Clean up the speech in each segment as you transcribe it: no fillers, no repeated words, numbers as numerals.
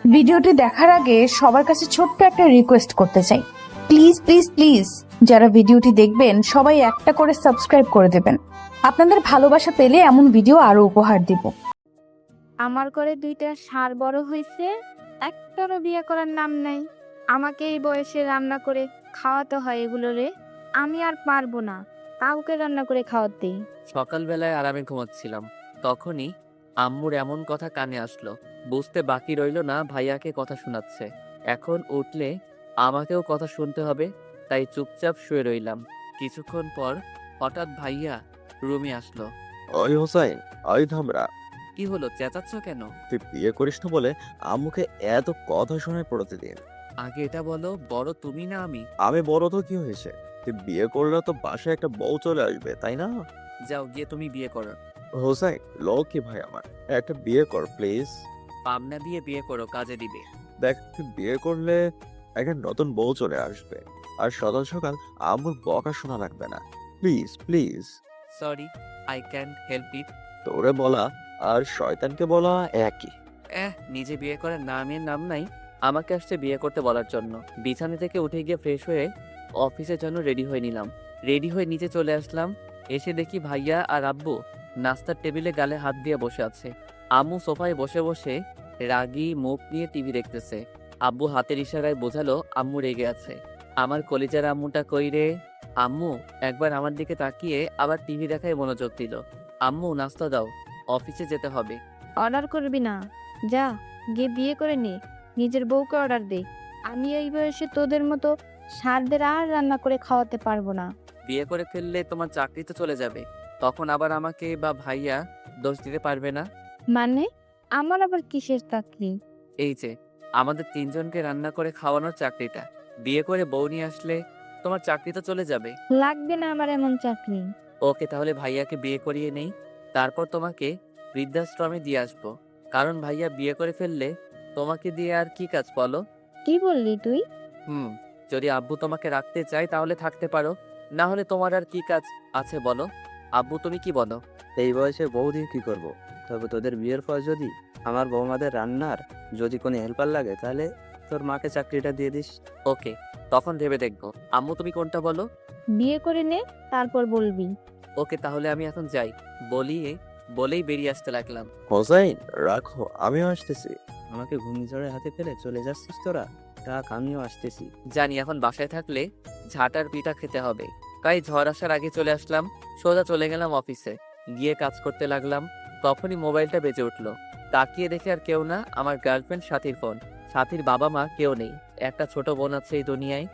ভিডিওটি দেখার আগে সবার কাছে ছোট্ট একটা রিকোয়েস্ট করতে চাই, প্লিজ প্লিজ প্লিজ যারা ভিডিওটি দেখবেন সবাই একটা করে সাবস্ক্রাইব করে দেবেন। আপনাদের ভালোবাসা পেলে এমন ভিডিও আরো উপহার দিব। আমার করে দুইটা ষাঁড় বড় হয়েছে, একটারও বিয়ে করার নাম নাই। আমাকে এই বয়সে রান্না করে খাওয়াতে হয় এগুলো রে। আমি আর পারবো না কাউকে রান্না করে খাওয়াতে। সকালবেলায় আরামে ঘুমাচ্ছিলাম, তখনই আম্মুর এমন কথা কানে আসলো। বুঝতে বাকি রইল না ভাইয়াকে কথা শোনাচ্ছে। এখন উঠলে আমাকেও কথা শুনতে হবে, তাই চুপচাপ শুয়ে রইলাম। কিছুক্ষণ পর হঠাৎ ভাইয়া রুমে আসলো। ওই হোসাইন, ওই ধামরা, কি হলো, চেঁচাচ্ছ কেন? তুই বিয়ে করিস না বলে আম্মুকে এত কথা শোনায় প্রতিদিন। আগে এটা বলো, বড় তুমি না আমি? আমি বড় তো কি হয়েছে, তুই বিয়ে করলে তো বাসায় একটা বউ চলে আসবে, তাই না? যাও গিয়ে তুমি বিয়ে করো। হোসাইন, লক্ষ্মী ভাই আমার, একটা বিয়ে কর প্লিজ। পাবনা দিয়ে বিয়ে করো, কাজে দিবে। দেখ, তুই বিয়ে করলে একটা নতুন বউ চলে আসবে, আর সকাল সকাল আম্মুর বকা শোনা লাগবে না। Please please. Sorry, I can help it. তোরে বলা আর শয়তানকে বলা একই। নিজে বিয়ে করার নামের নাম নাই, আমাকে আসছে বিয়ে করতে বলার জন্য। বিছানা থেকে উঠে গিয়ে ফ্রেশ হয়ে অফিসের জন্য রেডি হয়ে নিলাম। রেডি হয়ে নিচে চলে আসলাম। এসে দেখি ভাইয়া আর আব্বু নাস্তার টেবিলে গালে হাত দিয়ে বসে আছে। আম্মু সোফায় বসে বসে রাগী মুখ নিয়ে টিভি দেখতেছে। আব্বু হাতের ইশারায় বোঝালো আম্মু রেগে আছে। আমার কলিজার আম্মুটা কই রে? আম্মু একবার আমার দিকে তাকিয়ে আবার টিভি দেখায় মনোযোগ দিল। আম্মু নাস্তা দাও, অফিসে যেতে হবে। অর্ডার করবি না, যা গিয়ে বিয়ে করে নে, নিজের বউকে অর্ডার দে। আমি এই বয়সে তোদের মতো ষাঁড়দের আর রান্না করে খাওয়াতে পারবো না। বিয়ে করে ফেললে তোমার চাকরি তো চলে যাবে, তখন আবার আমাকে বা ভাইয়া দোষ দিতে পারবে না। মানে আমার আবার কিসের চাকরি? এই যে আমাদের তিনজনকে রান্না করে খাওয়ানোর চাকরিটা, বিয়ে করে বউ নিয়ে আসলে তোমার চাকরি তো চলে যাবে। লাগবে না আমার এমন চাকরি। ওকে, তাহলে ভাইয়াকে বিয়ে করিয়ে নেই, তারপর তোমাকে বৃদ্ধাশ্রমে দিয়ে আসবো। কারণ ভাইয়া বিয়ে করে ফেললে তোমাকে দিয়ে আর কি কাজ বলো? কি বললি তুই? যদি আব্বু তোমাকে রাখতে চায় তাহলে থাকতে পারো, না হলে তোমার আর কি কাজ আছে বলো? আব্বু তুমি কি বলো? এই বয়সে বউ দিয়ে কি করব? তবে তোদের বিয়ের পর যদি আমার বৌমাদের রান্নার যদি কোনো হেল্পার লাগে, তাহলে তোর মাকে চাকরিটা দিয়ে দিস। ওকে, তখন ভেবে দেখবো। আম্মু তুমি কোনটা বলো? বিয়ে করে নে, তারপর বলবি। ওকে, তাহলে আমি এখন যাই, বলেই বেরিয়ে আসতে লাগলাম। হোসাইন রাখো, আমিও আসতেছি। আমাকে ঘূর্ণিঝড়ের হাতে ফেলে চলে যাচ্ছিস তোরা? ডাক, আমিও আসতেছি। জানি এখন বাসায় থাকলে ঝাঁটার পিঠা খেতে হবে, তাই ঝড় আসার আগে চলে আসলাম। সোজা চলে গেলাম অফিসে, গিয়ে কাজ করতে লাগলাম। তখনই মোবাইলটা বেজে উঠলো। তাকিয়ে দেখে আর কেউ না, আমার গার্লফ্রেন্ড সাথীর ফোন। সাথীর বাবা মা কেউ নেই, একটা ছোট বোন আছে এই দুনিয়ায়।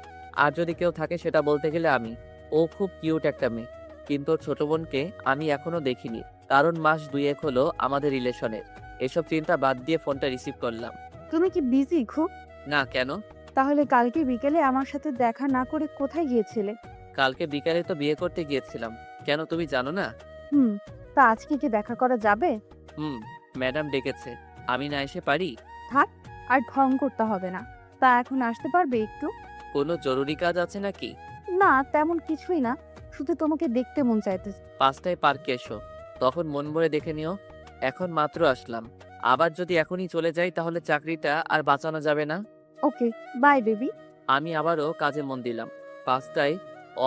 আর যদি কেউ থাকে সেটা বলতে গেলে আমি। ও খুব কিউট একটা মেয়ে, কিন্তু ওর ছোট বোনকে আমি এখনো দেখিনি, কারণ মাস 2-1 হলো আমাদের রিলেশনের। এসব চিন্তা বাদ দিয়ে ফোনটা রিসিভ করলাম। তুমি কি বিজি খুব? না, কেন? তাহলে কালকে বিকেলে আমার সাথে দেখা না করে কোথায় গিয়েছিলে? কালকে বিকালে তো বিয়ে করতে গিয়েছিলাম। কেন, তুমি জানো না? হুম, তা আজকে কি দেখা করা যাবে? ম্যাডাম ডেকেছে, আমি না এসে পারি? থাক, আর ঢং করতে হবে না। তা এখন আসতে পারবে একটু? কোনো জরুরি কাজ আছে নাকি? না, তেমন কিছুই না, শুধু তোমাকে দেখতে মন চাইতেছে। 5টায় পার্কে এসো, তখন মন ভরে দেখে নিও। এখন মাত্র আসলাম, আবার যদি এখনই চলে যাই তাহলে চাকরিটা আর বাঁচানো যাবে না। ওকে, বাই বেবি। আমি আবারও কাজে মন দিলাম। 5টায়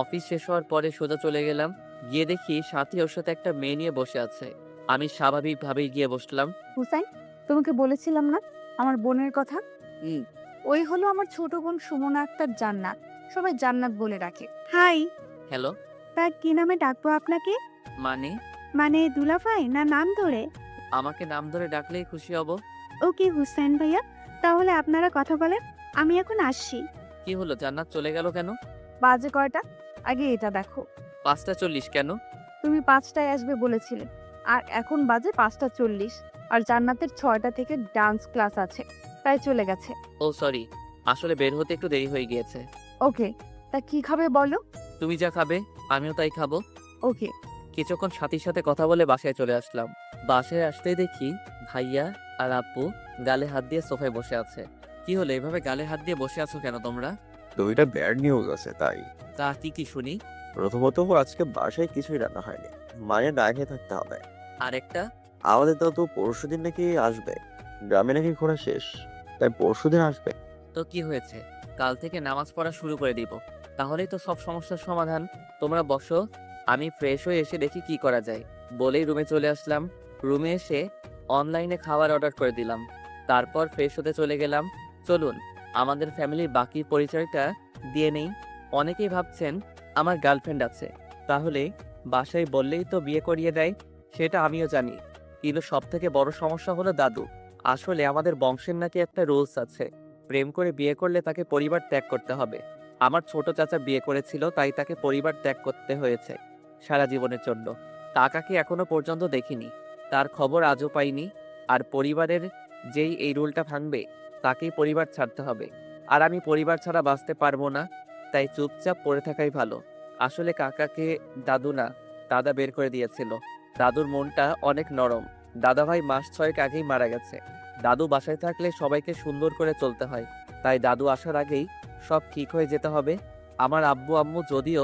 অফিস শেষ হওয়ার পরে সোজা চলে গেলাম। গিয়ে দেখি সাথী ওর সাথে একটা মেয়ে নিয়ে বসে আছে। আমি স্বাভাবিকভাবেই গিয়ে বসলাম। হুসাইন, তোমাকে বলেছিলাম না আমার বোনের কথা? হুম। ওই হলো আমার ছোট বোন সুমনা আক্তার জান্নাত, সবাই জান্নাত বলে ডাকে। হাই। হ্যালো। তা কি নামে ডাকবো আপনাকে? মানে? মানে দুলাভাই না নাম ধরে? আমাকে নাম ধরে ডাকলেই খুশি হব। ওকে হুসাইন ভাইয়া, তাহলে আপনারা কথা বলেন, আমি এখন আসছি। কি হলো, জান্নাত চলে গেল কেন? বাজে কয়টা? আগে এটা দেখো। 5:40 কেন? তুমি 5টায় আসবে বলেছিলে, আর এখন বাজে 5:40। আর জান্নাতের 6টা থেকে ডান্স ক্লাস আছে, তাই চলে গেছে। ও সরি, আসলে বের হতে একটু দেরি হয়ে গিয়েছে। ওকে, তা কি খাবে বলো? তুমি যা খাবে আমিও তাই খাবো। ওকে। কিছুক্ষণ সাথীর সাথে কথা বলে বাসায় চলে আসলাম। বাসায় আসতেই দেখি ভাইয়া আর আব্বু গালে হাত দিয়ে সোফায় বসে আছে। কি হলো, এভাবে গালে হাত দিয়ে বসে আছো কেন তোমরা? দুইটা ব্যাড নিউজ আছে তাই। তা কি কি শুনি? প্রথমত, আজকে বাসায় কিছুই রান্না হয়নি, মানে না খেয়ে থাকতে হবে। আরেকটা? আমাদের তো পরশুদিন নাকি আসবে, গ্রামে নাকি ঘোরা শেষ, তাই পরশুদিন আসবে। তো কি হয়েছে, কাল থেকে নামাজ পড়া শুরু করে দিব, তাহলেই তো সব সমস্যার সমাধান। তোমরা বসো, আমি ফ্রেশ হয়ে এসে দেখি কি করা যায়। বলেই রুমে চলে আসলাম। রুমে এসে অনলাইনে খাবার অর্ডার করে দিলাম, তারপর ফ্রেশ হতে চলে গেলাম। চলুন আমাদের ফ্যামিলির বাকি পরিচয়টা দিয়ে নেই। অনেকেই ভাবছেন আমার গার্লফ্রেন্ড আছে, তাহলে বাসায় বললেই তো বিয়ে করিয়ে দেয়, সেটা আমিও জানি। কিন্তু সব থেকে বড় সমস্যা হলো দাদু। আসলে আমাদের বংশের নাকি একটা রুলস আছে, প্রেম করে বিয়ে করলে তাকে পরিবার ত্যাগ করতে হবে। আমার ছোট চাচা বিয়ে করেছিল, তাই তাকে পরিবার ত্যাগ করতে হয়েছে সারা জীবনের জন্য। কাকাকে এখনো পর্যন্ত দেখিনি, তার খবর আজও পাইনি। আর পরিবারের যেই এই রুলটা ভাঙবে তাকেই পরিবার ছাড়তে হবে, আর আমি পরিবার ছাড়া বাঁচতে পারবো না। তাই চুপচাপ পড়ে থাকাই ভালো। আসলে কাকাকে দাদু না, দাদা বের করে দিয়েছিল। দাদুর মনটা অনেক নরম। দাদাভাই মাস 6 আগেই মারা গেছে। দাদু বাসায় থাকলে সবাইকে সুন্দর করে চলতে হয়, তাই দাদু আসার আগেই সব ঠিক হয়ে যেতে হবে। আমার আব্বু আম্মু যদিও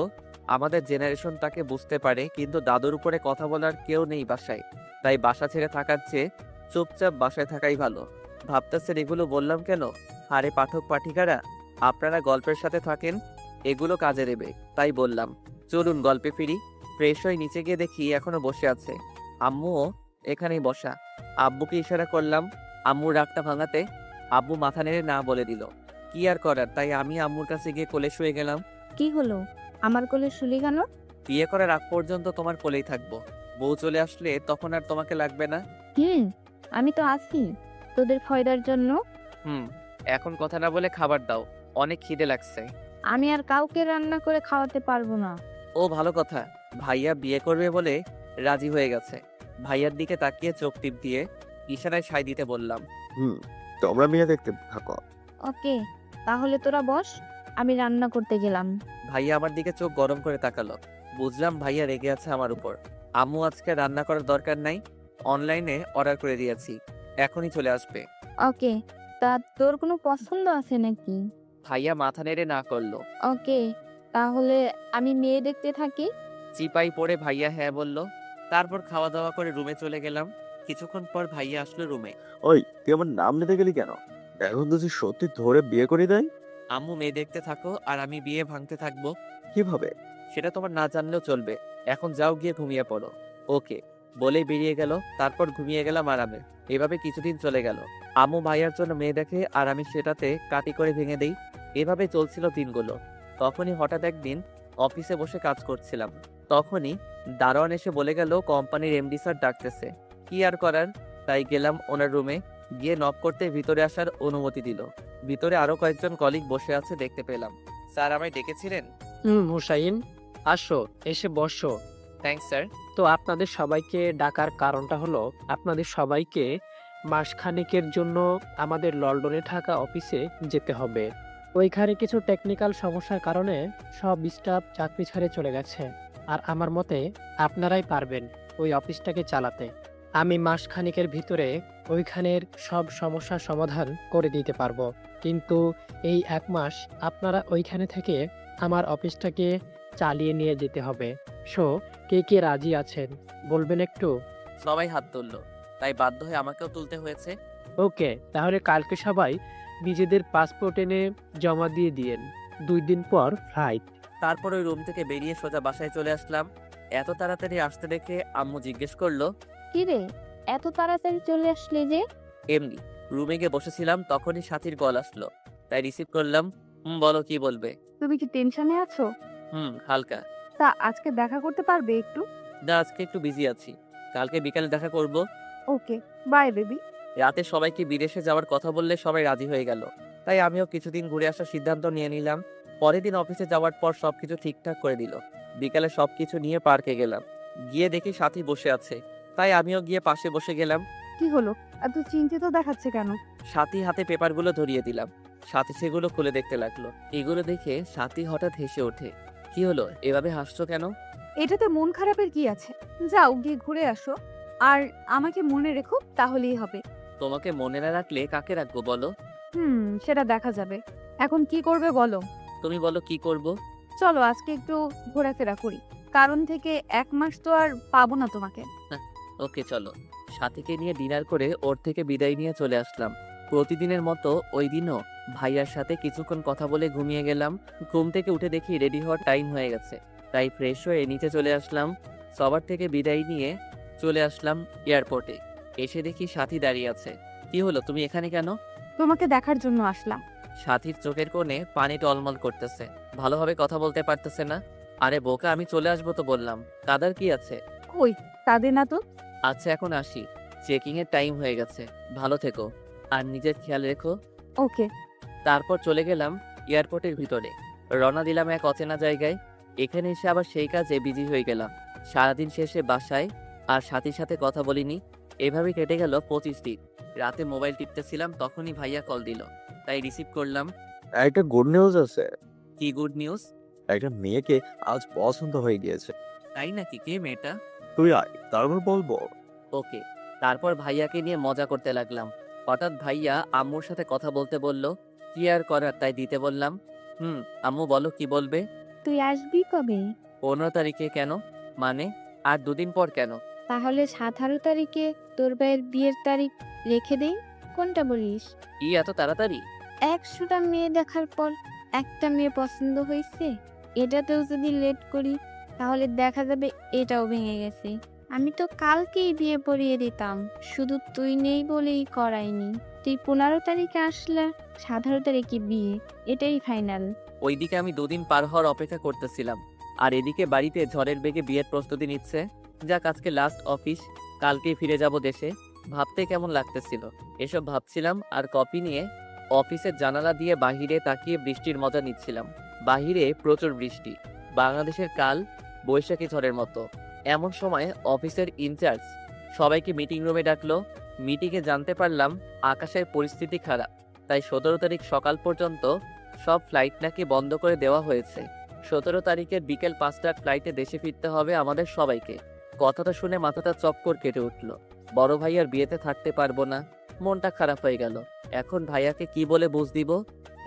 আমাদের জেনারেশনটাকে বুঝতে পারে, কিন্তু দাদুর উপরে কথা বলার কেউ নেই বাসায়। তাই বাসা ছেড়ে থাকার চেয়ে চুপচাপ বাসায় থাকাই ভালো। ভাবতেছেন এগুলো বললাম কেন? আরে পাঠক পাঠিকারা, আপনারা গল্পের সাথে থাকেন, এগুলো কাজে দেবে, তাই বললাম। চলুন গল্পে ফিরি। ফ্রেশ হয়ে নিচে গিয়ে দেখি এখনো বসে আছে। আম্মুও এখানেই বসা। আব্বুকে ইশারা করলাম আম্মুর রাগটা ভাঙাতে। আব্বু মাথা নেড়ে না বলে দিল। কি আর করার, তাই আমি আম্মুর কাছে গিয়ে কোলে শুয়ে গেলাম। কি হলো, আমার কোলে শুলি কেন? বিয়ে করার আগ পর্যন্ত তোমার কোলেই থাকবো, বউ চলে আসলে তখন আর তোমাকে লাগবে না। আমি তো আছি তোদের ফয়দার জন্য। এখন কথা না বলে খাবার দাও, অনেক খিদে লাগছে। আমি আর কাউকে রান্না করে খাওয়াতে পারবো না। ও ভালো কথা, ভাইয়া বিয়ে করবে বলে রাজি হয়ে গেছে। ভাইয়ার দিকে তাকিয়ে চোখ টিপ দিয়ে ইশারায় সায় দিতে বললাম। তোমরা মেয়ে দেখতে থাকো। ওকে, তাহলে তোরা বস, আমি রান্না করতে গেলাম। ভাইয়া আমার দিকে চোখ গরম করে তাকালো। বুঝলাম ভাইয়া রেগে আছে আমার উপর। আম্মু আজকে রান্না করার দরকার নাই, অনলাইনে অর্ডার করে দিয়েছি, এখনই চলে আসবে। ওকে, তা তোর কোনো পছন্দ আছে নাকি? ভাইয়া মাথা নেড়ে না করলো। ওকে, তাহলে আমি মেয়ে দেখতে থাকি। চিপাই পড়ে ভাইয়া হ্যাঁ বলল। তারপর খাওয়া দাওয়া করে রুমে চলে গেলাম। কিছুক্ষণ পর ভাইয়া আসলো রুমে। ওই, তুই আমার নাম নিতে গেলি কেন? এখন তো তুই সত্যি ধরে বিয়ে করে দেয়। আম্মু মেয়ে দেখতে থাকো আর আমি বিয়ে ভাঙতে থাকবো। কিভাবে? সেটা তোমার না জানলেও চলবে, এখন যাও গিয়ে ঘুমিয়ে পড়ো। ওকে বলেই বেরিয়ে গেল। তারপর ঘুমিয়ে গেলাম আরামে। এভাবে কিছুদিন চলে গেল। আম্মু ভাইয়ার জন্য মেয়ে দেখে আর আমি সেটাতে কাটি করে ভেঙে দেই। এভাবে চলছিল দিনগুলো। তখনই হঠাৎ একদিন অফিসে বসে কাজ করছিলাম। তখনই দারোয়ান এসে বলে গেল কোম্পানির এমডি স্যার ডাকতেছে। কি আর করার, তাই গেলাম ওনার রুমে। গিয়ে নক করতে ভিতরে আসার অনুমতি দিল। ভিতরে আরো কয়েকজন কলিগ বসে আছে দেখতে পেলাম। স্যার আমায় ডেকেছিলেন? হুসাইন, আসো, এসে বসো। Thanks sir. তো আপনাদের সবাইকে ডাকার কারণটা হলো আপনাদের সবাইকে মাসখানেকের জন্য আমাদের লন্ডনে থাকা অফিসে যেতে হবে। ওইখানে কিছু টেকনিক্যাল সমস্যার কারণে সব স্টাফ চাকরি ছেড়ে চলে গেছে, আর আমার মতে আপনারাই পারবেন ওই অফিসটাকে চালাতে। আমি মাসখানেকের ভিতরে ওইখানের সব সমস্যার সমাধান করে দিতে পারবো, কিন্তু এই 1 মাস আপনারা ওইখানে থেকে আমার অফিসটাকে চালিয়ে নিয়ে যেতে হবে। সো কে কে রাজি আছেন বলবেন একটু? সবাই হাত তুললো, তাই বাধ্য হয়ে আমাকেও তুলতে হয়েছে। ওকে, তাহলে কালকে সবাই নিজেদের পাসপোর্ট এনে জমা দিয়ে দিয়েন, 2 দিন পর ফ্লাইট। তারপর ওই রুম থেকে বেরিয়ে সোজা বাসায় চলে আসলাম। এত তাড়াতাড়ি আসতে দেখে আম্মু জিজ্ঞেস করলো, কি রে, এত তাড়াতাড়ি চলে আসলে যে? এমনি রুমে গিয়ে বসেছিলাম, তখনই সাথীর কল আসলো, তাই রিসিভ করলাম। বলো কি বলবে? তুমি কি টেনশনে আছো? হালকা। তা আজকে দেখা করতে পারবে একটু? না, আজকে একটু বিজি আছি, কালকে বিকালে দেখা করব। ওকে, বাই বেবি। রাতে সবাইকে বিদেশে যাওয়ার কথা বললে সবাই রাজি হয়ে গেল, তাই আমিও কিছুদিন ঘুরে আসার সিদ্ধান্ত নিয়ে নিলাম। পরের দিন অফিসে যাওয়ার পর সবকিছু ঠিকঠাক করে দিল। বিকালে সবকিছু নিয়ে পার্কে গেলাম। গিয়ে দেখি সাথী বসে আছে, তাই আমিও গিয়ে পাশে বসে গেলাম। কি হলো, এত চিন্তিত দেখাচ্ছে কেন? সাথী হাতে পেপারগুলো ধরিয়ে দিলাম। সাথী সেগুলো খুলে দেখতে লাগলো। এগুলো দেখে সাথী হঠাৎ হেসে ওঠে। কি হলো, এভাবে হাসছো কেন? এটাতে মন খারাপের কি আছে? যাও গিয়ে ঘুরে আসো, আর আমাকে মনে রেখো, তাহলেই হবে। তোমাকে মনে না রাখলে কাকে রাখবো বলো? সেটা দেখা যাবে। এখন কি করবে বলো? তুমি বলো কি করব? চলো আজকে একটু ঘোরাফেরা করি, কারণ থেকে 1 মাস তো আর পাবো না তোমাকে। ওকে চলো। সাথীকে নিয়ে ডিনার করে ওর থেকে বিদায় নিয়ে চলে আসলাম। প্রতিদিনের মতো ওই দিনও ভাইয়ার সাথে কিছুক্ষণ কথা বলে ঘুমিয়ে গেলাম। ঘুম থেকে উঠে দেখি রেডি হওয়ার টাইম হয়ে গেছে, তাই ফ্রেশ হয়ে নিচে চলে আসলাম। সবার থেকে বিদায় নিয়ে চলে আসলাম এয়ারপোর্টে। এসে দেখি সাথী দাঁড়িয়ে আছে। কি হলো, তুমি এখানে কেন? তোমাকে দেখার জন্য আসলাম। সাথীর চোখের কোণে পানি টলমল করতেছে, ভালোভাবে কথা বলতে পারতেছে না। আরে বোকা, আমি চলে আসবো তো বললাম, কাদার কি আছে? কই, তাদের না তো। আচ্ছা এখন আসি, চেকিং এর টাইম হয়ে গেছে। ভালো থেকো আর নিজের খেয়াল রেখো। ওকে। তারপর চলে গেলাম এয়ারপোর্টের ভিতরে, রওনা দিলাম এক অচেনা জায়গায়। এখানে এসে আবার সেই কাজে বিজি হয়ে গেলাম। সারাদিন শেষে বাসায় আর সাথীর সাথে কথা বলিনি। এভাবে কেটে গেল 25 দিন। রাতে মোবাইল টিপতেছিলাম, তখনই ভাইয়া কল দিল, তাই রিসিভ করলাম। একটা গুড নিউজ আছে। কি গুড নিউজ? একটা মেয়েকে আজ পছন্দ হয়ে গিয়েছে। তাই নাকি? কে মেয়েটা? তুই আয়, তারপর বলবো। ওকে। তারপর ভাইয়াকে নিয়ে মজা করতে লাগলাম। হঠাৎ ভাইয়া আম্মুর সাথে কথা বলতে বলল, কি আর করার তাই দিতে বললাম। আম্মু বলো কি বলবে? তুই আসবি কবে? 15 তারিখে। কেন? মানে আর 2 দিন পর কেন? তাহলে 17 তারিখে তোর ভাইয়ের বিয়ের তারিখ রেখে দেই। কোনটা বলিস? কি এত তাড়াতাড়ি? 100টা মেয়ে দেখার পর একটা মেয়ে পছন্দ হয়েছে, এটাতেও যদি লেট করি তাহলে দেখা যাবে এটাও ভেঙে গেছে। আমি তো কালকেই বিয়ে পড়িয়ে দিতাম, শুধু তুই নেই বলেই করাইনি। তুই 15 তারিখে আসলে 17 তারিখে বিয়ে, এটাই ফাইনাল। ওইদিকে আমি 2 দিন পার হওয়ার অপেক্ষা করতেছিলাম, আর এদিকে বাড়িতে ঝড়ের বেগে বিয়ের প্রস্তুতি নিচ্ছে। যাক, আজকে লাস্ট অফিস, কালকেই ফিরে যাব দেশে। ভাবতে কেমন লাগতেছিল। এসব ভাবছিলাম আর কফি নিয়ে অফিসের জানালা দিয়ে বাহিরে তাকিয়ে বৃষ্টির মজা নিচ্ছিলাম। বাহিরে প্রচুর বৃষ্টি, বাংলাদেশের কাল বৈশাখী ঝড়ের মতো। এমন সময় অফিসের ইনচার্জ সবাইকে মিটিং রুমে ডাকলো। মিটিংয়ে জানতে পারলাম আকাশের পরিস্থিতি খারাপ, তাই 17 তারিখ সকাল পর্যন্ত সব ফ্লাইট নাকি বন্ধ করে দেওয়া হয়েছে। 17 তারিখের বিকেল 5টার ফ্লাইটে দেশে ফিরতে হবে আমাদের সবাইকে। কথাটা শুনে মাথাটা চক্কর কেটে উঠল। বড় ভাইয়ার বিয়েতে থাকতে পারবো না, মনটা খারাপ হয়ে গেল। এখন ভাইয়াকে কি বলে বুঝ দিব?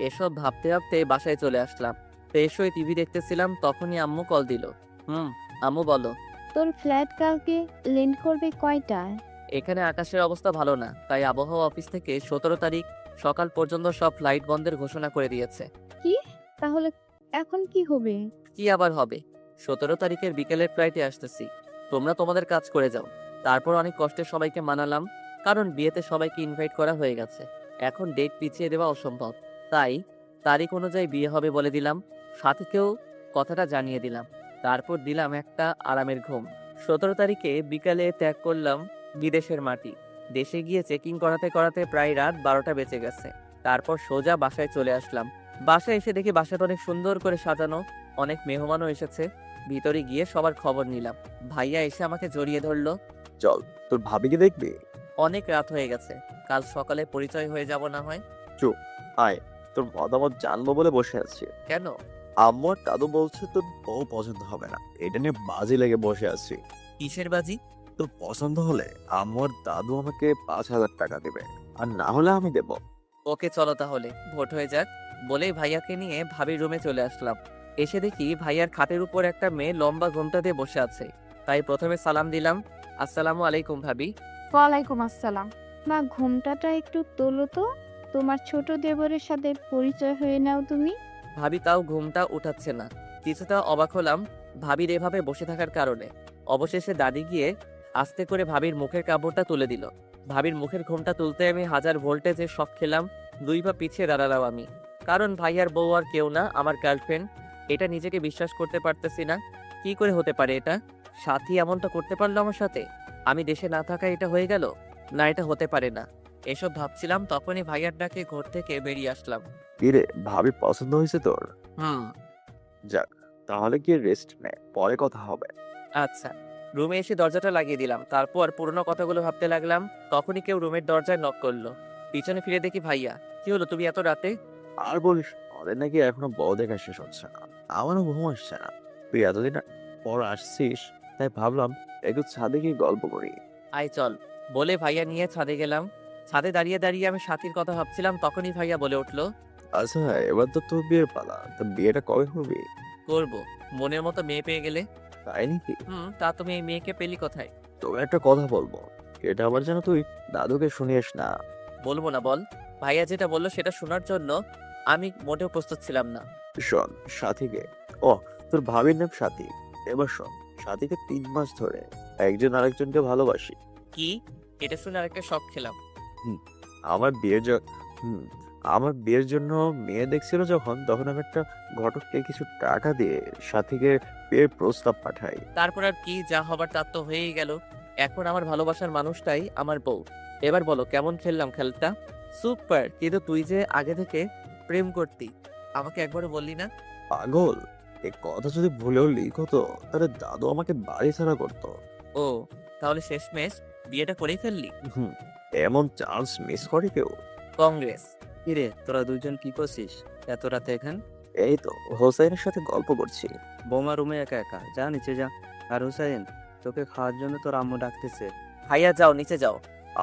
এসব ভাবতে ভাবতে বাসায় চলে আসলাম। ফ্রেশ হয়ে টিভি দেখতেছিলাম, তখনই আম্মু কল দিল। আম্মু বলো। তোর ফ্ল্যাট কালকে ল্যান্ড করবে কয়টায়? এখানে আকাশের অবস্থা ভালো না, তাই আবহাওয়া অফিস থেকে 17 তারিখ সকাল পর্যন্ত সব ফ্লাইট বন্ধের ঘোষণা করে দিয়েছে। তাহলে এখন কি হবে? কি আবার হবে? 17 তারিখের বিকেলের ফ্লাইটে আসতেছি। তোমরা তোমাদের কাজ করে যাও। তারপর অনেক কষ্টে সবাইকে মানালাম, কারণ বিয়েতে সবাইকে ইনভাইট করা হয়ে গেছে। এখন ডেট পিছিয়ে দেওয়া অসম্ভব, তাই তারিখ অনুযায়ী বিয়ে হবে বলে দিলাম। সাথীকেও কথাটা জানিয়ে দিলাম। তারপর দিলাম একটা আরামের ঘুম। 17 তারিখে বিকালে ত্যাগ করলাম বিদেশের মাটি। দেশে গিয়ে চেকিং করাতে করাতে প্রায় রাত 12টা বেজে গেছে। তারপর সোজা বাসায় চলে আসলাম। বাসায় এসে দেখি বাসাটা অনেক সুন্দর করে সাজানো, অনেক মেহমানও এসেছে। ভিতরে গিয়ে সবার খবর নিলাম। ভাইয়া এসে আমাকে জড়িয়ে ধরলো। চল, তোর ভাবিকে দেখবি। অনেক রাত হয়ে গেছে, কাল সকালে পরিচয় হয়ে যাব না হয়। আয়, তোর মতামত জানবো বলে বসে আছি। কেন? আম্মু আর দাদু বলছে তোর বউ পছন্দ হবে না, এটা নিয়ে বাজি লেগে বসে আছি। কিসের বাজি? তোর পছন্দ হলে আম্মু আর দাদু আমাকে 5,000 টাকা দেবে, আর না হলে আমি দেব। ওকে চলো তাহলে, ভোট হয়ে যাক। বলেই ভাইয়াকে নিয়ে ভাবির রুমে চলে আসলাম। এসে দেখি ভাইয়ার খাটের উপর একটা মেয়ে লম্বা ঘোমটা দিয়ে বসে আছে। তাই প্রথমে সালাম দিলাম, আসসালামু আলাইকুম ভাবি। ওয়ালাইকুম আসসালাম। মা, ঘুমটাটা একটু তোলো তো, তোমার ছোট দেবরের সাথে পরিচয় হয়ে নাও তুমি। ভাবি তাও ঘুমটা উঠাচ্ছে না। কিছুটা অবাক হলাম ভাবির এভাবে বসে থাকার কারণে। অবশেষে দাদি গিয়ে আস্তে করে ভাবির মুখের কাপড়টা তুলে দিল। ভাবির মুখের ঘোমটা তুলতে আমি 1000 ভোল্টেজের শক খেলাম। 2 পা পিছিয়ে দাঁড়ালাম আমি, কারণ ভাইয়ার বউ আর কেউ না, আমার গার্লফ্রেন্ড। এটা নিজেকে বিশ্বাস করতে পারতেছি না। কি করে হতে পারে এটা? সাথী এমনটা করতে পারলো আমার সাথে? আমি দেশে না থাকা এটা হয়ে গেল? না, এটা হতে পারে না। এসব ভাবছিলাম, তখনই ভাইয়ার ডাকে ঘর থেকে বেরিয়ে আসলাম। কিরে, ভাবি পছন্দ হয়েছে তোর? যাক, তাহলে কি রেস্ট নে, পরে কথা হবে। আচ্ছা। রুমে এসে দরজাটা লাগিয়ে দিলাম। তারপর পুরোনো কথাগুলো ভাবতে লাগলাম। তখনই কেউ রুমের দরজায় নক করলো। পিছনে ফিরে দেখি ভাইয়া। কি হলো, তুমি এত রাতে? আর বলিস, ওদের নাকি এখনো বউ দেখা শেষ হচ্ছে না। আমারও ঘুম আসছে না। তুই এতদিন পর আসছিস, তাই ভাবলাম একটু ছাদে গিয়ে গল্প করি। আয় চল, বলে ভাইয়া নিয়ে ছাদে গেলাম। ছাদে দাঁড়িয়ে দাঁড়িয়ে আমি সাথীর কথা ভাবছিলাম, তখনই ভাইয়া বলে উঠলো, আচ্ছা, এবার তো তোর বিয়ের পালা, তো বিয়েটা কবে করবি? করবো। মনের মতো মেয়ে পেয়ে গেলে। তাই নাকি? তা তুমি এই মেয়েকে পেলি কোথায়? তোকে একটা কথা বলবো, এটা আবার যেন তুই দাদুকে শুনিস না। বলবো না, বল। ভাইয়া যেটা বললো সেটা শোনার জন্য আমি মোটেও প্রস্তুত ছিলাম না। শোন, সাথীকে, ও তোর ভাবির নাম সাথী। এবার শোন, সাথীকে 3 মাস ধরে একজন আরেকজনকে ভালোবাসি। কি? এটা শুনে আরেকটা শক খেলাম। আমার বিয়ের হুম, আমার বিয়ের জন্য মেয়ে দেখছিল যখন, তখন আমি একটা ঘটককে কিছু টাকা দিয়ে সাথীকে বিয়ের প্রস্তাব পাঠাই। তারপর আর কি, যা হবার তার তো হয়েই গেল। এখন আমার ভালোবাসার মানুষটাই আমার বউ। এবার বলো কেমন খেললাম খেলটা? সুপার। কিন্তু তুই যে আগে থেকে প্রেম করতি, আমাকে একবারও বললি না। পাগল, এই কথা যদি ভুলেও লিক হতো তাহলে দাদু আমাকে বাড়ি ছাড়া করতো। ও, তাহলে শেষমেশ বিয়েটা করেই ফেললি? হুম, এমন চান্স মিস করে কেউ? কংগ্রেস। কিরে তোরা দুইজন কি করছিস এত রাতে এখান? এই তো হোসেনের সাথে গল্প করছি। বৌমা রুমে একা একা, যা নিচে যা। আর হুসাইন, তোকে খাওয়ার জন্য তোর আম্মু ডাকতেছে। ভাইয়া যাও, নিচে যাও।